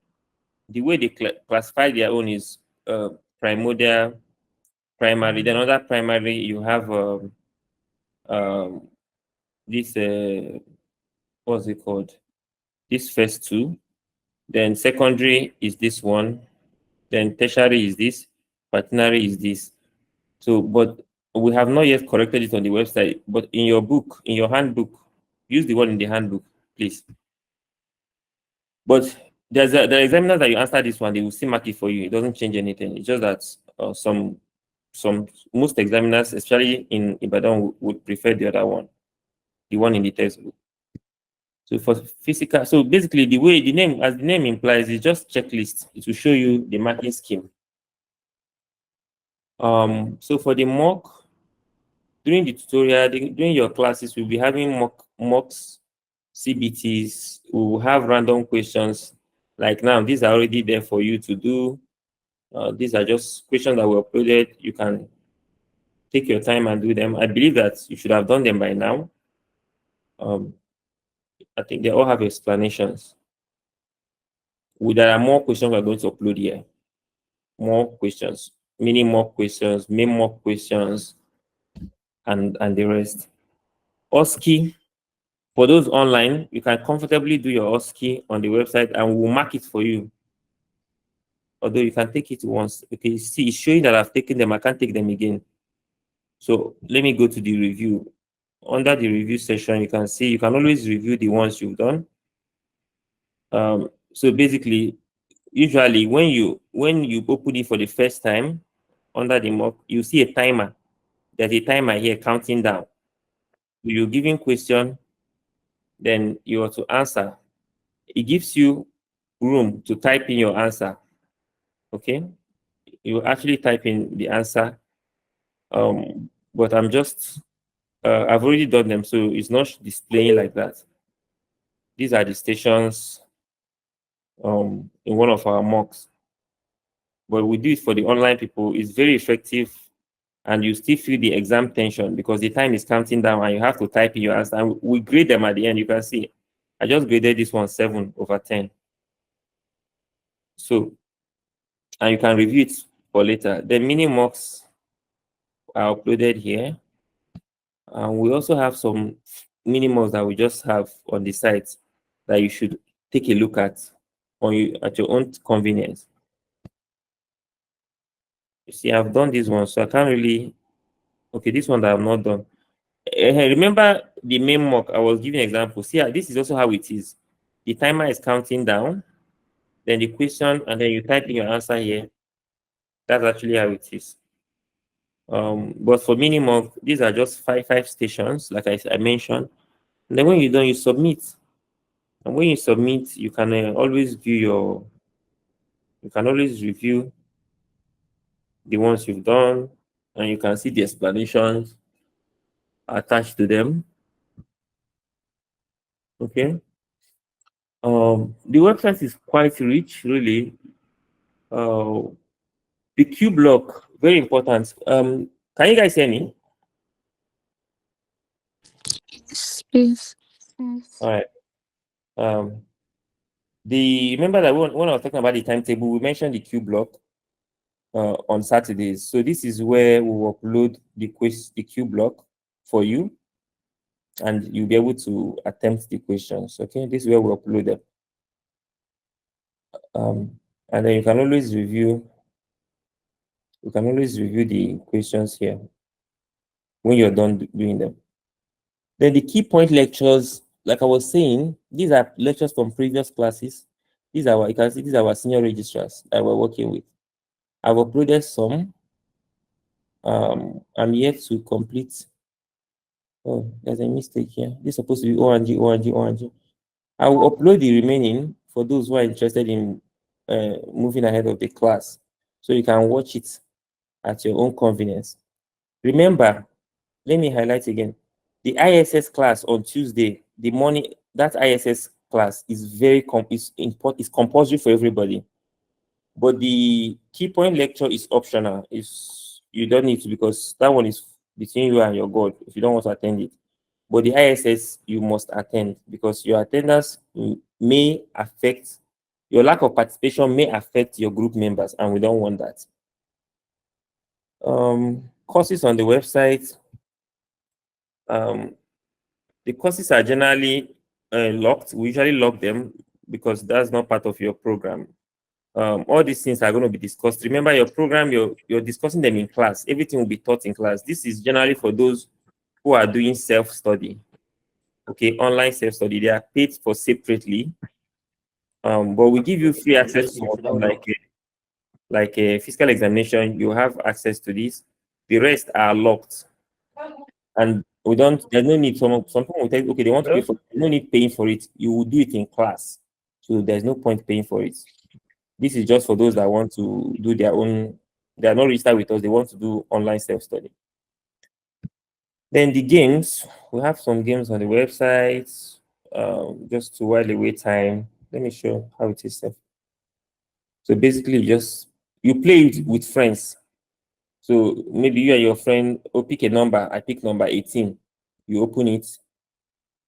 the way they classify their own is primordial, primary. Then other primary, you have this what's it called? This first two. Then secondary is this one. Then tertiary is this. Quaternary is this. So, but we have not yet corrected it on the website. But in your book, in your handbook, use the one in the handbook, please. But the examiners that you answer this one, they will still mark it for you. It doesn't change anything. It's just that most examiners, especially in Ibadan, would prefer the other one, the one in the textbook. So for physical, so basically the way the name implies, is just checklist. It will show you the marking scheme. So for the mock, during the tutorial, during your classes, we'll be having mocks, CBTs. We will have random questions. Like now, these are already there for you to do. These are just questions that were uploaded. You can take your time and do them. I believe that you should have done them by now. I think they all have explanations. There are more questions we're going to upload here. More questions, mini mock questions, main mock questions, and the rest. OSCE, for those online, you can comfortably do your OSCE on the website and we'll mark it for you. Although you can take it once. Okay, see, it's showing that I've taken them. I can't take them again. So let me go to the review. Under the review section, you can see you can always review the ones you've done. So basically, usually when you open it for the first time under the mock, you see a timer. There's a timer here counting down. You're giving question, then you have to answer. It gives you room to type in your answer. Okay, you actually type in the answer. But I'm just I've already done them, so it's not displaying like that. These are the stations in one of our mocks. But we do it for the online people. It's very effective, and you still feel the exam tension because the time is counting down and you have to type in your answer. And we grade them at the end. You can see I just graded this one 7/10. So, and you can review it for later. The mini mocks are uploaded here. And we also have some mini mocks that we just have on the site that you should take a look at at your own convenience. You see, I've done this one, so I can't really. Okay, this one that I've not done. Remember the main mock? I was giving examples. See, this is also how it is. The timer is counting down, then the question, and then you type in your answer here. That's actually how it is. But for mini mock, these are just five stations, like I mentioned. And then when you're done, you submit. And when you submit, you can always view you can always review the ones you've done, and you can see the explanations attached to them. Okay. The website is quite rich, really. The Q block, very important. Can you guys hear me? Please. All right. Remember that when I was talking about the timetable, we mentioned the Q block on Saturdays. So this is where we will upload the Q block for you, and you'll be able to attempt the questions. Okay, this is where we upload them. And then you can always review. You can always review the questions here when you're done doing them. Then the key point lectures, like I was saying, these are lectures from previous classes. You can see these are our senior registrars that we're working with. I've uploaded some. I'm yet to complete. Oh, there's a mistake here. This is supposed to be ONG. I will upload the remaining for those who are interested in moving ahead of the class, so you can watch it at your own convenience. Remember, let me highlight again, the ISS class on Tuesday, the morning, that ISS class is is compulsory for everybody. But the key point lecture is optional. You don't need to, because that one is between you and your God if you don't want to attend it. But the ISS you must attend, because your attendance may affect, your lack of participation may affect your group members, and we don't want that. Courses on the website. The courses are generally locked. We usually lock them because that's not part of your program. All these things are going to be discussed. Remember, your program, you're discussing them in class. Everything will be taught in class. This is generally for those who are doing self-study. Okay, online self-study. They are paid for separately. But we give you free access to something like a physical examination. You have access to this. The rest are locked, and we don't. There's no need. Some people will tell you, okay, they want to pay for it. There's no need paying for it. You will do it in class, so there's no point paying for it. This is just for those that want to do their own. They are not registered with us. They want to do online self-study. Then the games, we have some games on the website, just to while away time. Let me show how it is. So basically, you play it with friends. So maybe you and your friend pick a number. I pick number 18. You open it,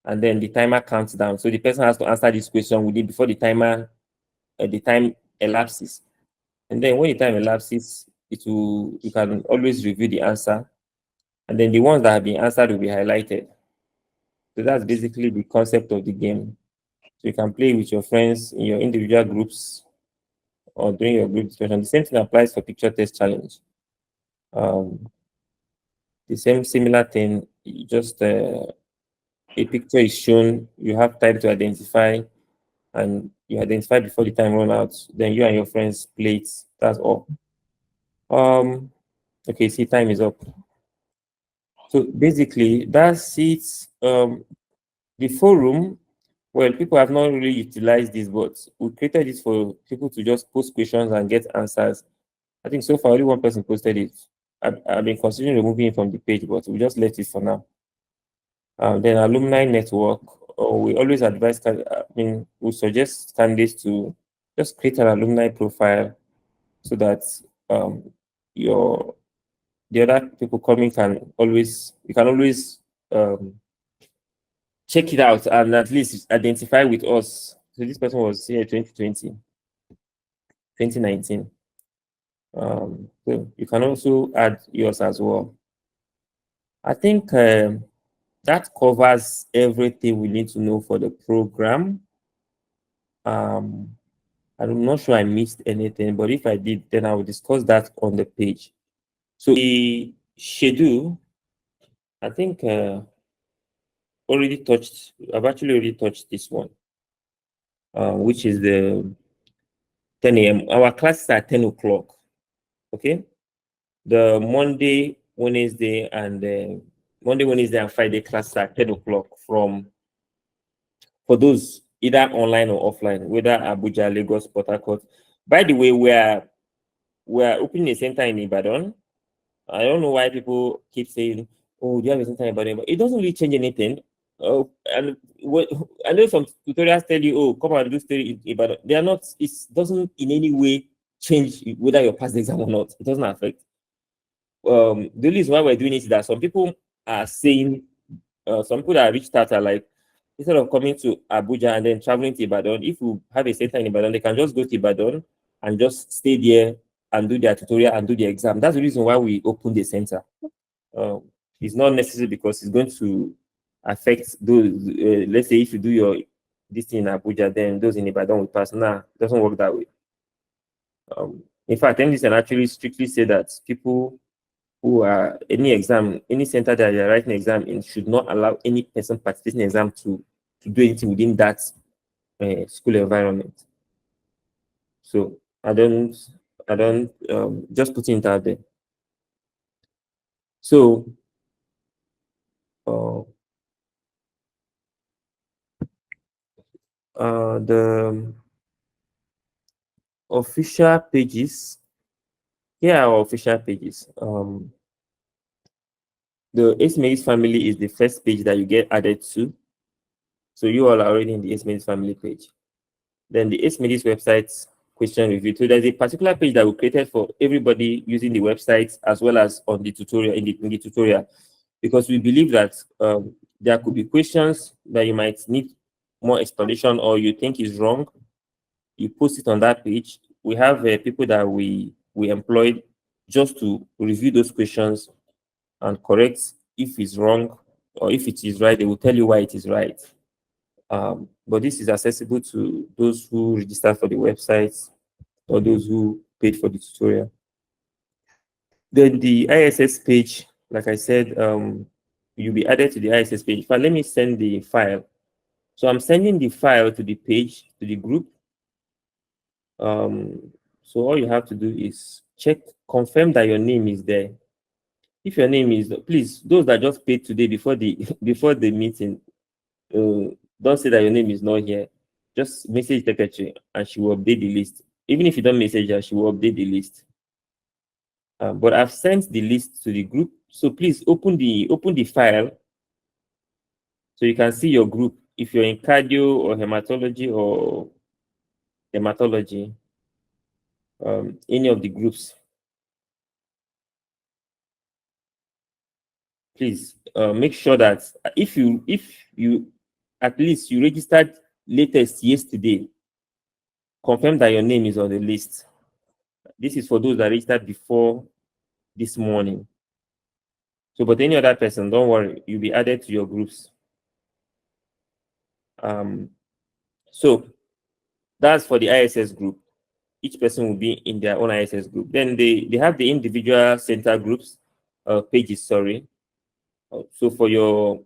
and then the timer counts down. So the person has to answer this question within before the time elapses. And then when the time elapses, you can always review the answer. And then the ones that have been answered will be highlighted. So that's basically the concept of the game. So you can play with your friends in your individual groups or during your group discussion. The same thing applies for picture test challenge. The similar thing, just a picture is shown, you have time to identify, and you identify before the time run out. Then you and your friends play it. That's all. Okay, see, time is up. So basically, that's it. The forum, well, people have not really utilized this, but we created this for people to just post questions and get answers. I think so far only one person posted it. I've been considering removing it from the page, but we just left it for now. Then alumni network, we always advise, we suggest candidates to just create an alumni profile so that the other people coming can always check it out and at least identify with us. So this person was here 2020, 2019. So you can also add yours as well. I think that covers everything we need to know for the program. I'm not sure I missed anything, but if I did, then I will discuss that on the page. So the schedule, I think I've actually already touched this one, which is the 10 a.m. Our classes are at 10 o'clock. Okay. The Monday, Wednesday, and Friday classes are at 10 o'clock for those either online or offline, whether Abuja, Lagos, Port Harcourt. By the way, we're opening a center in Ibadan. I don't know why people keep saying, "Oh, do you have a center in Ibadan?" But it doesn't really change anything. And I know some tutorials tell you, "Oh, come and do study in Ibadan." They are not. It doesn't in any way change whether you pass the exam or not. It doesn't affect. The reason why we're doing it is that some people are saying, some people that reached out are like, instead of coming to Abuja and then traveling to Ibadan, if you have a center in Ibadan, they can just go to Ibadan and just stay there and do their tutorial and do the exam. That's the reason why we opened the center. It's not necessary because it's going to affect those. Let's say if you do this thing in Abuja, then those in Ibadan will pass. Nah, it doesn't work that way. In fact, MDCN actually strictly say that people who are any center that they are writing exam in should not allow any person participating in exam to do anything within that school environment. So I don't just putting it out there. So the official pages. Here are our official pages. The Acemedix family is the first page that you get added to. So you all are already in the Acemedix family page. Then the Acemedix website question review. So there's a particular page that we created for everybody using the website as well as on the tutorial in the tutorial, because we believe that there could be questions that you might need more explanation or you think is wrong. You post it on that page. We have people that we employed just to review those questions and correct if it's wrong, or if it is right, they will tell you why it is right. But this is accessible to those who register for the website or those who paid for the tutorial. Then the ISS page, like I said, you'll be added to the ISS page. But let me send the file. So I'm sending the file to the page, to the group. So all you have to do is confirm that your name is there. If your name is, please, those that just paid today before the before the meeting, don't say that your name is not here. Just message the secretary and she will update the list. Even if you don't message her, she will update the list. But I've sent the list to the group, so please open the file so you can see your group. If you're in cardio or hematology or dermatology, any of the groups, please make sure that if you at least you registered latest yesterday, confirm that your name is on the list. This is for those that registered before this morning. So, but any other person, don't worry, you'll be added to your groups. So that's for the ISS group. Each person will be in their own ISS group. Then they have the individual center groups, pages, sorry. So for your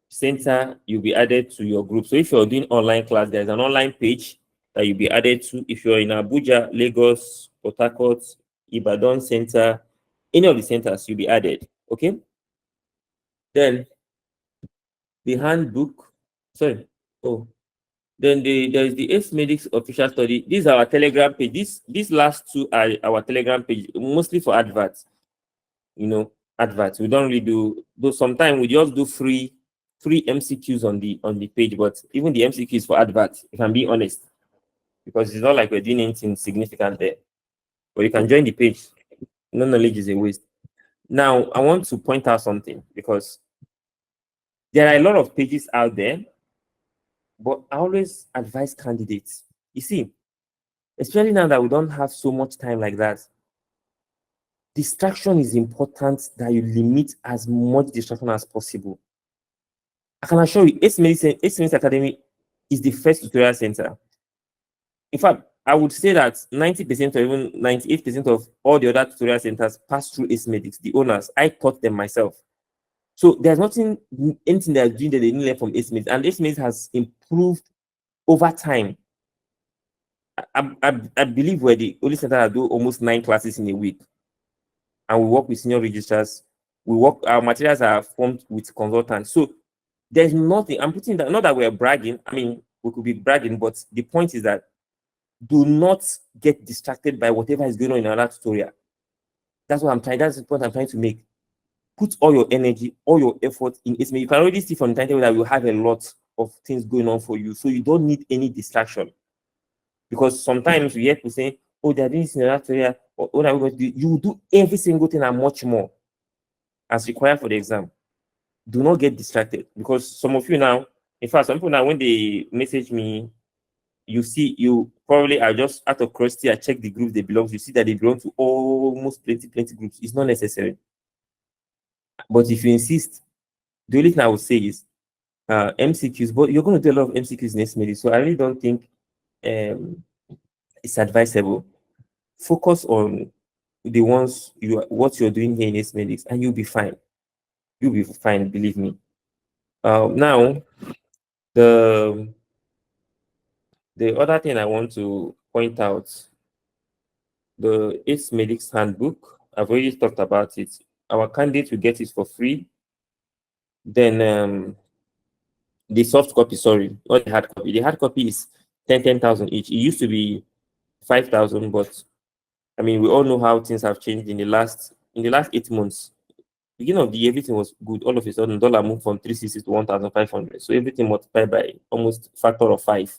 center, you'll be added to your group. So if you're doing online class, there's an online page that you'll be added to. If you're in Abuja, Lagos, Port Harcourt, Ibadan Center, any of the centers, you'll be added. Okay. Then the handbook, sorry. Oh, then there is the Acemedix official study. These are our Telegram page. These last two are our Telegram page, mostly for adverts. You know, adverts. We don't really do those. Sometimes we just do free MCQs on the page, but even the MCQs for adverts, if I'm being honest, because it's not like we're doing anything significant there. But you can join the page. No knowledge is a waste. Now, I want to point out something because there are a lot of pages out there, but I always advise candidates. You see, especially now that we don't have so much time like that, distraction is important, that you limit as much distraction as possible. I can assure you, Acemedix Academy is the first tutorial center. In fact, I would say that 90% or even 98% of all the other tutorial centers pass through Acemedix, the owners. I taught them myself. So there's anything they're doing that they didn't learn from Acemedix, and Acemedix has improved over time. I believe we're the only center that do almost 9 classes in a week, and we work with senior registrars. Our materials are formed with consultants. So there's nothing. I'm putting that, not that we're bragging. I mean, we could be bragging, but the point is that do not get distracted by whatever is going on in another tutorial. That's what I'm trying. That's the point I'm trying to make. Put all your energy, all your effort in it. You can already see from the timetable that you have a lot of things going on for you, so you don't need any distraction. Because sometimes you hear people say, "Oh, they're doing this in another tutorial. What are we going to do?" You do every single thing and much more as required for the exam. Do not get distracted, because some of you now, in fact, some people now, when they message me, you probably are just out of curiosity. I check the groups they belong to. You see that they belong to almost plenty groups. It's not necessary. But if you insist, the only thing I would say is MCQs, but you're going to do a lot of MCQs next minute. So I really don't think it's advisable. Focus on the ones what you're doing here in Acemedix, and you'll be fine. You'll be fine, believe me. Now, the other thing I want to point out, the Acemedix handbook, I've already talked about it. Our candidates will get it for free. Then the soft copy, sorry, not the hard copy. The hard copy is 10,000 each. It used to be 5,000, but I mean, we all know how things have changed in the last 8 months. Beginning of the year, everything was good. All of a sudden, dollar moved from 360 to 1,500. So everything multiplied by almost factor of 5.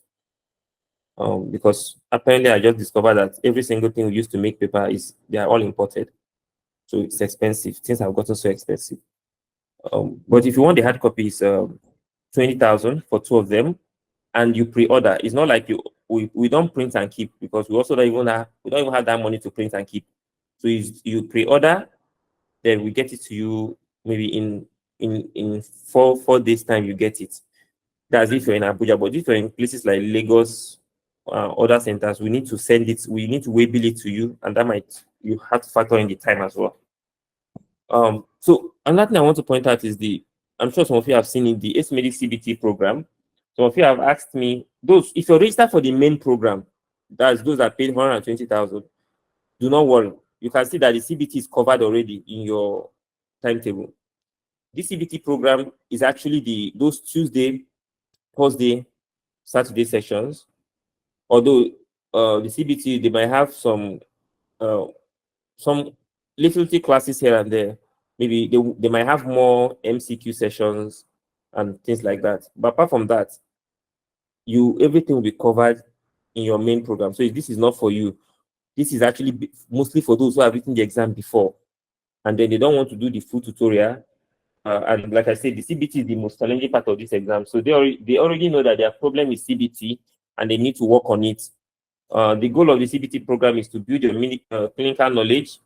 Because apparently I just discovered that every single thing we used to make paper they are all imported. So it's expensive. Things have gotten so expensive. But if you want the hard copy, it's 20,000 for 2 of them, and you pre-order. It's not like we don't print and keep, because we also don't even have that money to print and keep. So you pre-order, then we get it to you maybe in 4 days time. You get it. That's if you're in Abuja. But if you're in places like Lagos, other centers, we need to send it. We need to waybill it to you, and you have to factor in the time as well. So another thing I want to point out is I'm sure some of you have seen in the Acemedix CBT program. Some of you have asked me, if you're registered for the main program, those that paid 120,000, do not worry. You can see that the CBT is covered already in your timetable. This CBT program is actually those Tuesday, Thursday, Saturday sessions. Although the CBT, they might have some little classes here and there. Maybe they might have more MCQ sessions and things like that. But apart from that, everything will be covered in your main program. So if this is not for you, this is actually mostly for those who have written the exam before, and then they don't want to do the full tutorial. And like I said, the CBT is the most challenging part of this exam. So they already know that their problem is CBT, and they need to work on it. The goal of the CBT program is to build your clinical knowledge.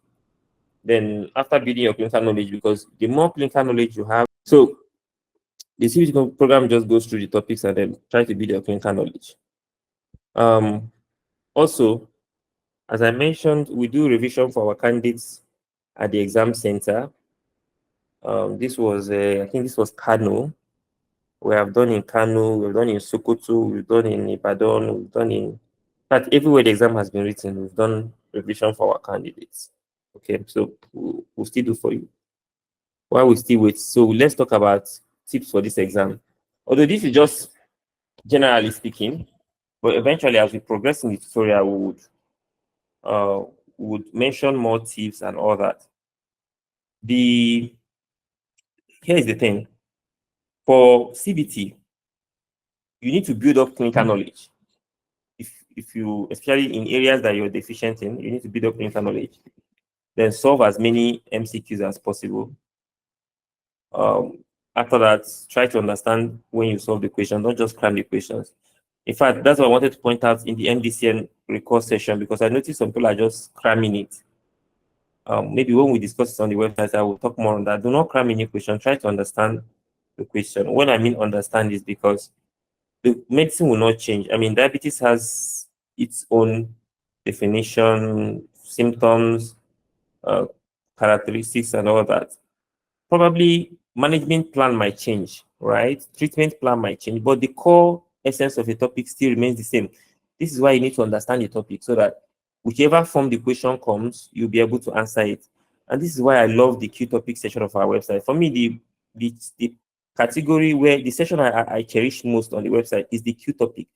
Then after building your clinical knowledge, because the more clinical knowledge you have, so the CBT program just goes through the topics and then try to build your clinical knowledge. Also, as I mentioned, we do revision for our candidates at the exam center. This was, I think this was Kano. We have done in Kano, we've done in Sokoto, we've done in Ibadan, we've done in fact, everywhere the exam has been written, we've done revision for our candidates. Okay, so we'll still do for you. While we still wait, so let's talk about tips for this exam. Although this is just generally speaking, but eventually as we progress in the tutorial, we would mention more tips and all that. Here is the thing. For CBT, you need to build up clinical knowledge. If you, especially in areas that you're deficient in, you need to build up clinical knowledge. Then solve as many MCQs as possible. After that, try to understand when you solve the question, don't just cram the questions. In fact, that's what I wanted to point out in the MDCN recourse session, because I noticed some people are just cramming it. Maybe when we discuss it on the website, I will talk more on that. Do not cram any question, try to understand the question. When I mean understand is because the medicine will not change. I mean, diabetes has its own definition, symptoms, characteristics, and all that. Probably management plan might change, right? Treatment plan might change, but the core essence of the topic still remains the same. This is why you need to understand the topic so that whichever form the question comes, you'll be able to answer it. And this is why I love the Q topic section of our website. For me, the category where the section I cherish most on the website is the Q topic,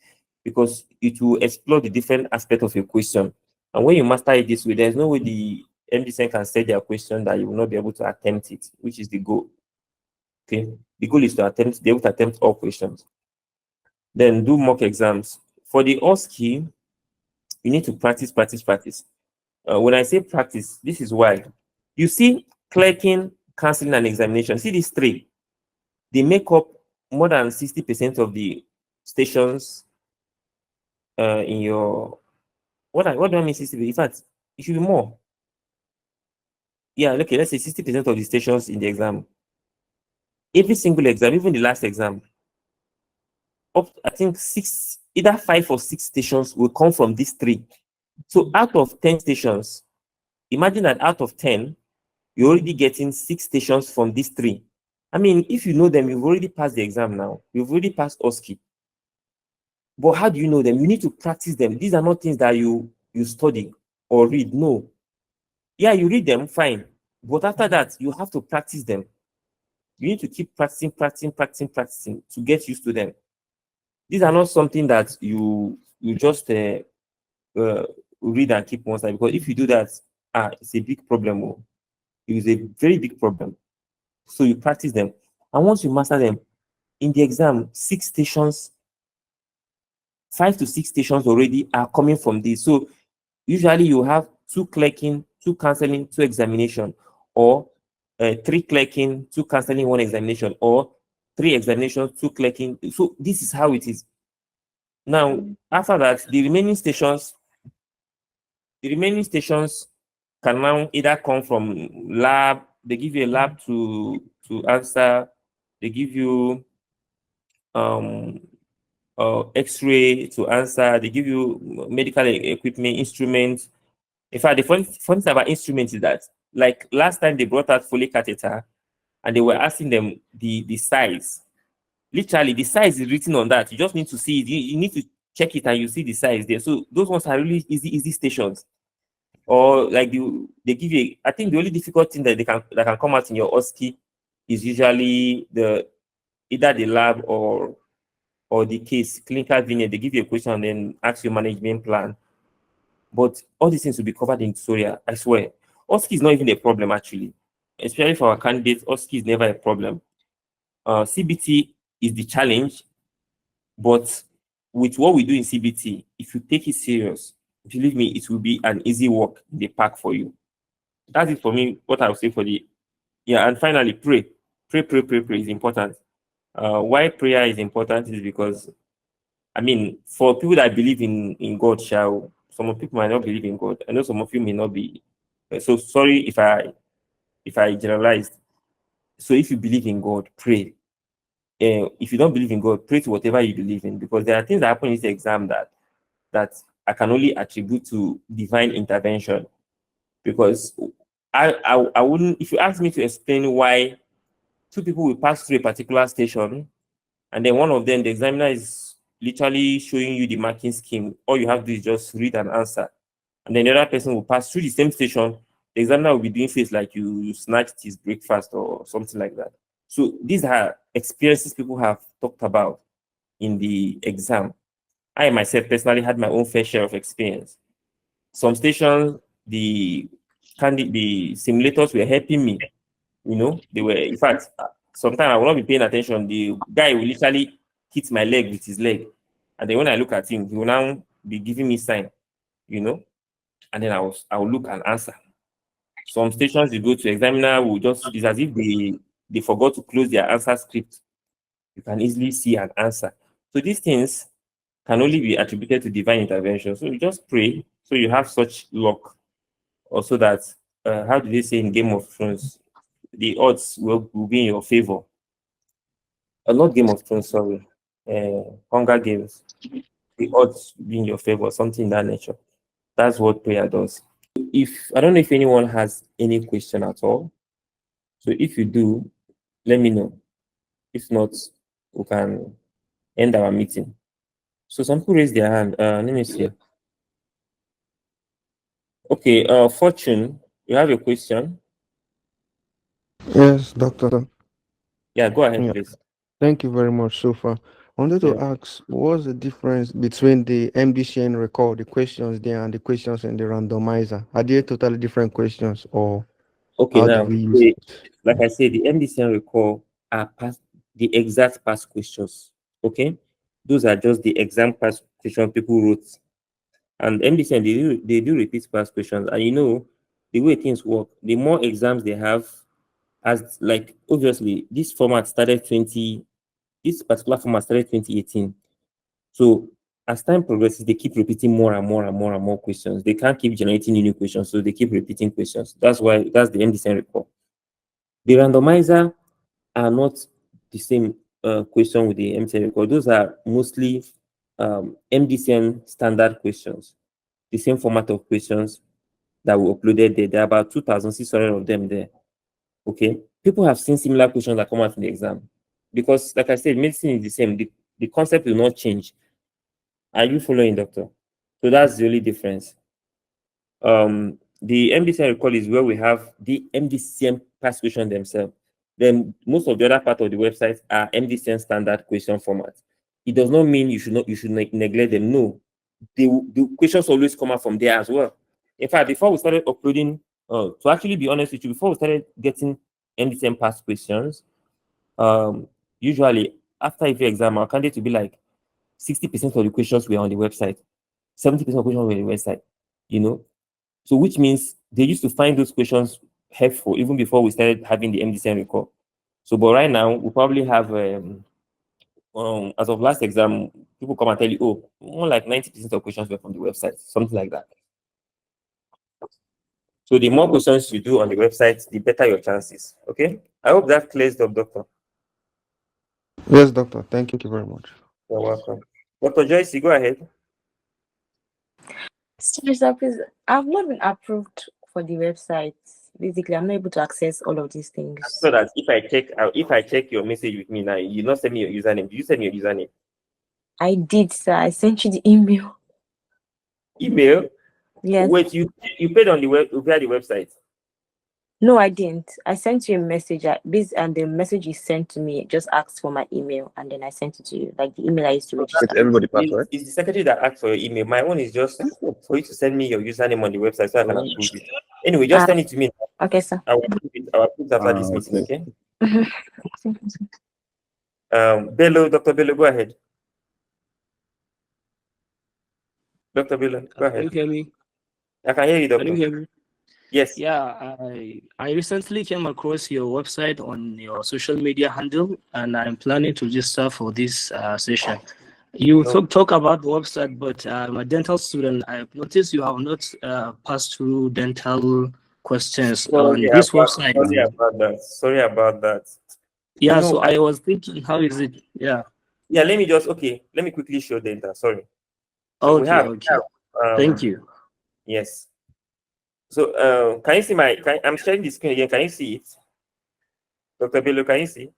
because it will explore the different aspects of your question. And when you master it this way, there's no way the MDCN can set their question that you will not be able to attempt it, which is the goal. Okay, the goal is to be able to attempt all questions. Then do mock exams. For the OSCE, you need to practice. When I say practice, this is why. You see, clerking, counseling, and examination. See these three. They make up more than 60% of the stations in your. What do I mean 60%? In fact, it should be more. Yeah, okay, let's say 60% of the stations in the exam. Every single exam, even the last exam, I think either 5 or 6 stations will come from these three. So out of 10 stations, imagine that out of 10, you're already getting 6 stations from these three. I mean, if you know them, you've already passed the exam now. You've already passed OSCE. But how do you know them? You need to practice them. These are not things that you study or read. No. Yeah, you read them, fine. But after that, you have to practice them. You need to keep practicing to get used to them. These are not something that you just read and keep one side, because if you do that, it's a big problem. It is a very big problem. So you practice them. And once you master them, in the exam, 5 to 6 stations already are coming from this. So usually you have 2 clerking, 2 counseling, 2 examination, or 3 clerking, 2 counseling, 1 examination, or 3 examinations, 2 clerking. So this is how it is. Now, after that, the remaining stations can now either come from lab. They give you a lab to answer. They give you X-ray to answer. They give you medical equipment, instruments. In fact, the funny thing about instruments is that, like last time they brought out Foley catheter, and they were asking them the size. Literally, the size is written on that. You just need to see it. You need to check it and you see the size there. So those ones are really easy stations. Or like they give you, I think the only difficult thing that can come out in your OSCE is usually either the lab or the case, clinical vignette. They give you a question and then ask your management plan. But all these things will be covered in tutorial, I swear. OSCE is not even a problem actually. Especially for our candidates, OSCE is never a problem. CBT is the challenge, but with what we do in CBT, if you take it serious, believe me, it will be an easy walk in the park for you. That's it for me, what I would say for and finally, pray. Pray is important. Why prayer is important is because, I mean, for people that believe in God, some people might not believe in God. I know some of you may not be. So sorry if I generalized. So if you believe in God, pray. If you don't believe in God, pray to whatever you believe in, because there are things that happen in this exam that I can only attribute to divine intervention. Because I wouldn't, if you ask me to explain why two people will pass through a particular station, and then one of them, the examiner is literally showing you the marking scheme, all you have to do is just read and answer. And then the other person will pass through the same station, the examiner will be doing face like you snatched his breakfast or something like that. So these are experiences people have talked about in the exam. I myself personally had my own fair share of experience. Some stations, the simulators were helping me. They were, in fact, sometimes I will not be paying attention. The guy will literally hit my leg with his leg. And then when I look at him, he will now be giving me sign, and then I will look and answer. Some stations you go to, examiner will just, it's as if they forgot to close their answer script. You can easily see an answer. So these things can only be attributed to divine intervention. So you just pray, so you have such luck. Also that, how do they say in Game of Thrones? The odds will be in your favor. Not Game of Thrones, sorry. Hunger Games. The odds will be in your favor, something in that nature. That's what prayer does. I don't know if anyone has any question at all. So if you do, let me know. If not, we can end our meeting. So some people raise their hand. Let me see. Okay, Fortune, you have a question? Yes, doctor. Yeah, go ahead, Yeah, please. thank you very much so far. I wanted to Yeah. ask, what's the difference between the MDCN record, the questions there, and the questions in the randomizer? Are they totally different questions, or Okay, how do now, we use it? like I said, the MDCN recall are the exact past questions. Okay, those are just the exam past question people wrote. And MDCN, they do repeat past questions. And the way things work, the more exams they have, as like obviously this particular format started 2018. So as time progresses, they keep repeating more and more and more and more questions. They can't keep generating new questions, so they keep repeating questions. That's the MDCN recall. The randomizer are not the same question with the MDCN recall. Those are mostly MDCN standard questions, the same format of questions that we uploaded there. There are about 2,600 of them there. Okay, people have seen similar questions that come out in the exam, because, like I said, medicine is the same. The concept will not change. Are you following, doctor? So that's the only difference. The MDCN recall is where we have the MDCN past question themselves. Then most of the other part of the website are MDCN standard question format. It does not mean you should neglect them. No, the questions always come out from there as well. In fact, before we started uploading, to actually be honest with you, before we started getting MDCN past questions, usually after every exam, our candidate will be like 60% of the questions were on the website, 70% of questions were on the website, So which means they used to find those questions helpful even before we started having the MDCN recall. So, but right now we probably have, as of last exam, people come and tell you, oh, more like 90% of questions were from the website, something like that. So the more questions you do on the website, the better your chances. Okay. I hope that clears up, doctor. Yes, doctor. Thank you very much. You're welcome. Dr. Joyce, you go ahead. Sorry, sir, please. I've not been approved for the website. Basically, I'm not able to access all of these things. So that if I check your message with me now, you not send me your username. Do you send me your username? I did, sir. I sent you the email. Email? Yes. Wait, you paid on the via the website? No, I didn't. I sent you a message. And the message you sent to me just asked for my email, and then I sent it to you, like the email I used to register. With everybody password. It's the secretary that asked for your email. My own is just for you to send me your username on the website so I can approve it. Anyway, just send it to me. Okay, sir. I will approve it. I will approve it after this meeting, okay? Bello, Dr. Bello, go ahead. Dr. Bello, go ahead. Can you hear me? I can hear you, Doctor. Can you hear me? Yes. Yeah, I recently came across your website on your social media handle, and I'm planning to register for this session. You talk about the website, but I'm a dental student. I've noticed you have not passed through dental questions on this website. Sorry about that. Yeah, you know, so I was thinking, how is it? Yeah. Yeah, let me quickly show data. Sorry. So okay. Thank you. Yes. So can you see I'm sharing the screen again. Can you see it? Dr. Bello, can you see?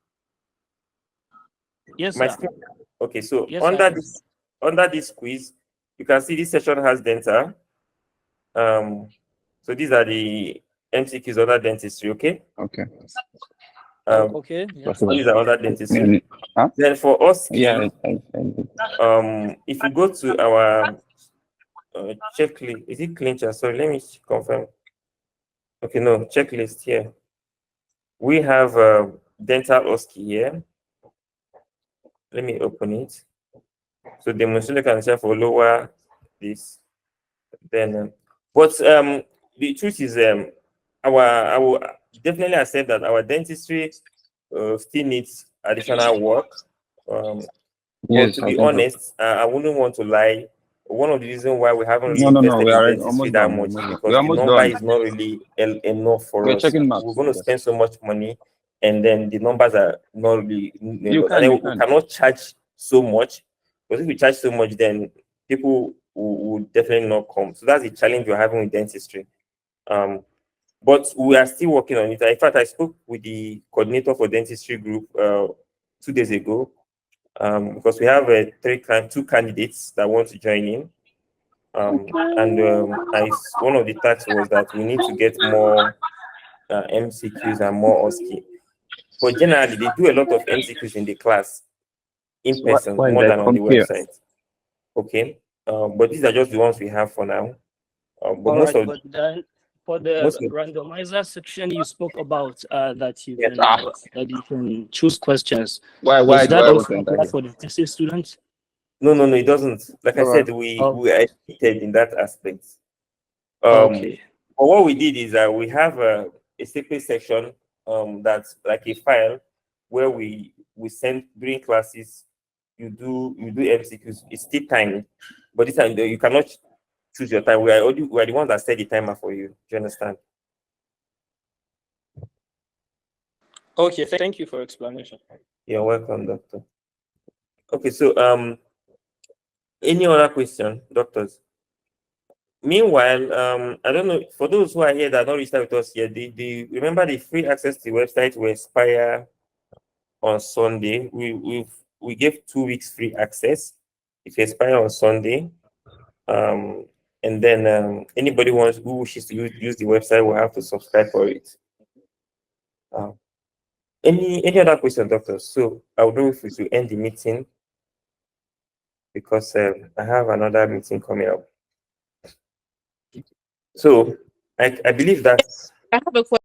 Yes, my sir. screen? Okay, so yes, under this quiz, you can see this section has dental. So these are the MCQs under dentistry, okay? Okay. Okay. Yeah. These are under dentistry. Huh? Then for us, if you go to our checklist, is it clincher? Sorry, let me confirm. Okay, no, checklist here. We have dental OSCE here. Let me open it. So demonstration can for lower this. Then, but the truth is, I will definitely accept that our dentistry still needs additional work. But to be honest, I wouldn't want to lie. One of the reasons why we haven't really invested in dentistry that much is because the number is not really enough for us. We're going to spend so much money, and then the numbers are not really. We cannot charge so much, because if we charge so much, then people will definitely not come. So that's the challenge we're having with dentistry. But we are still working on it. In fact, I spoke with the coordinator for dentistry group 2 days ago. Because we have two candidates that want to join in. One of the tasks was that we need to get more MCQs and more OSCE. But generally, they do a lot of MCQs in the class, in person, more than on the website. Okay, but these are just the ones we have for now. For the randomizer section you spoke about, that you can choose questions. Why that also apply for the thesis students? No, it doesn't. Like I said, we are limited in that aspect. Okay. But what we did is that we have a separate section that's like a file where we send during classes. You do MCQs. It's still time, but this time you cannot choose your time. We are the ones that set the timer for you. Do you understand? Okay, thank you for explanation. You're welcome, doctor. Okay, so any other question, doctors? Meanwhile, I don't know, for those who are here that are not registered with us yet, remember the free access to the website will expire on Sunday. We gave 2 weeks free access. It will expire on Sunday. And then anybody who wishes to use the website will have to subscribe for it. Any other question, doctors? So I'll do if we should end the meeting, because I have another meeting coming up. So I believe that I have a question.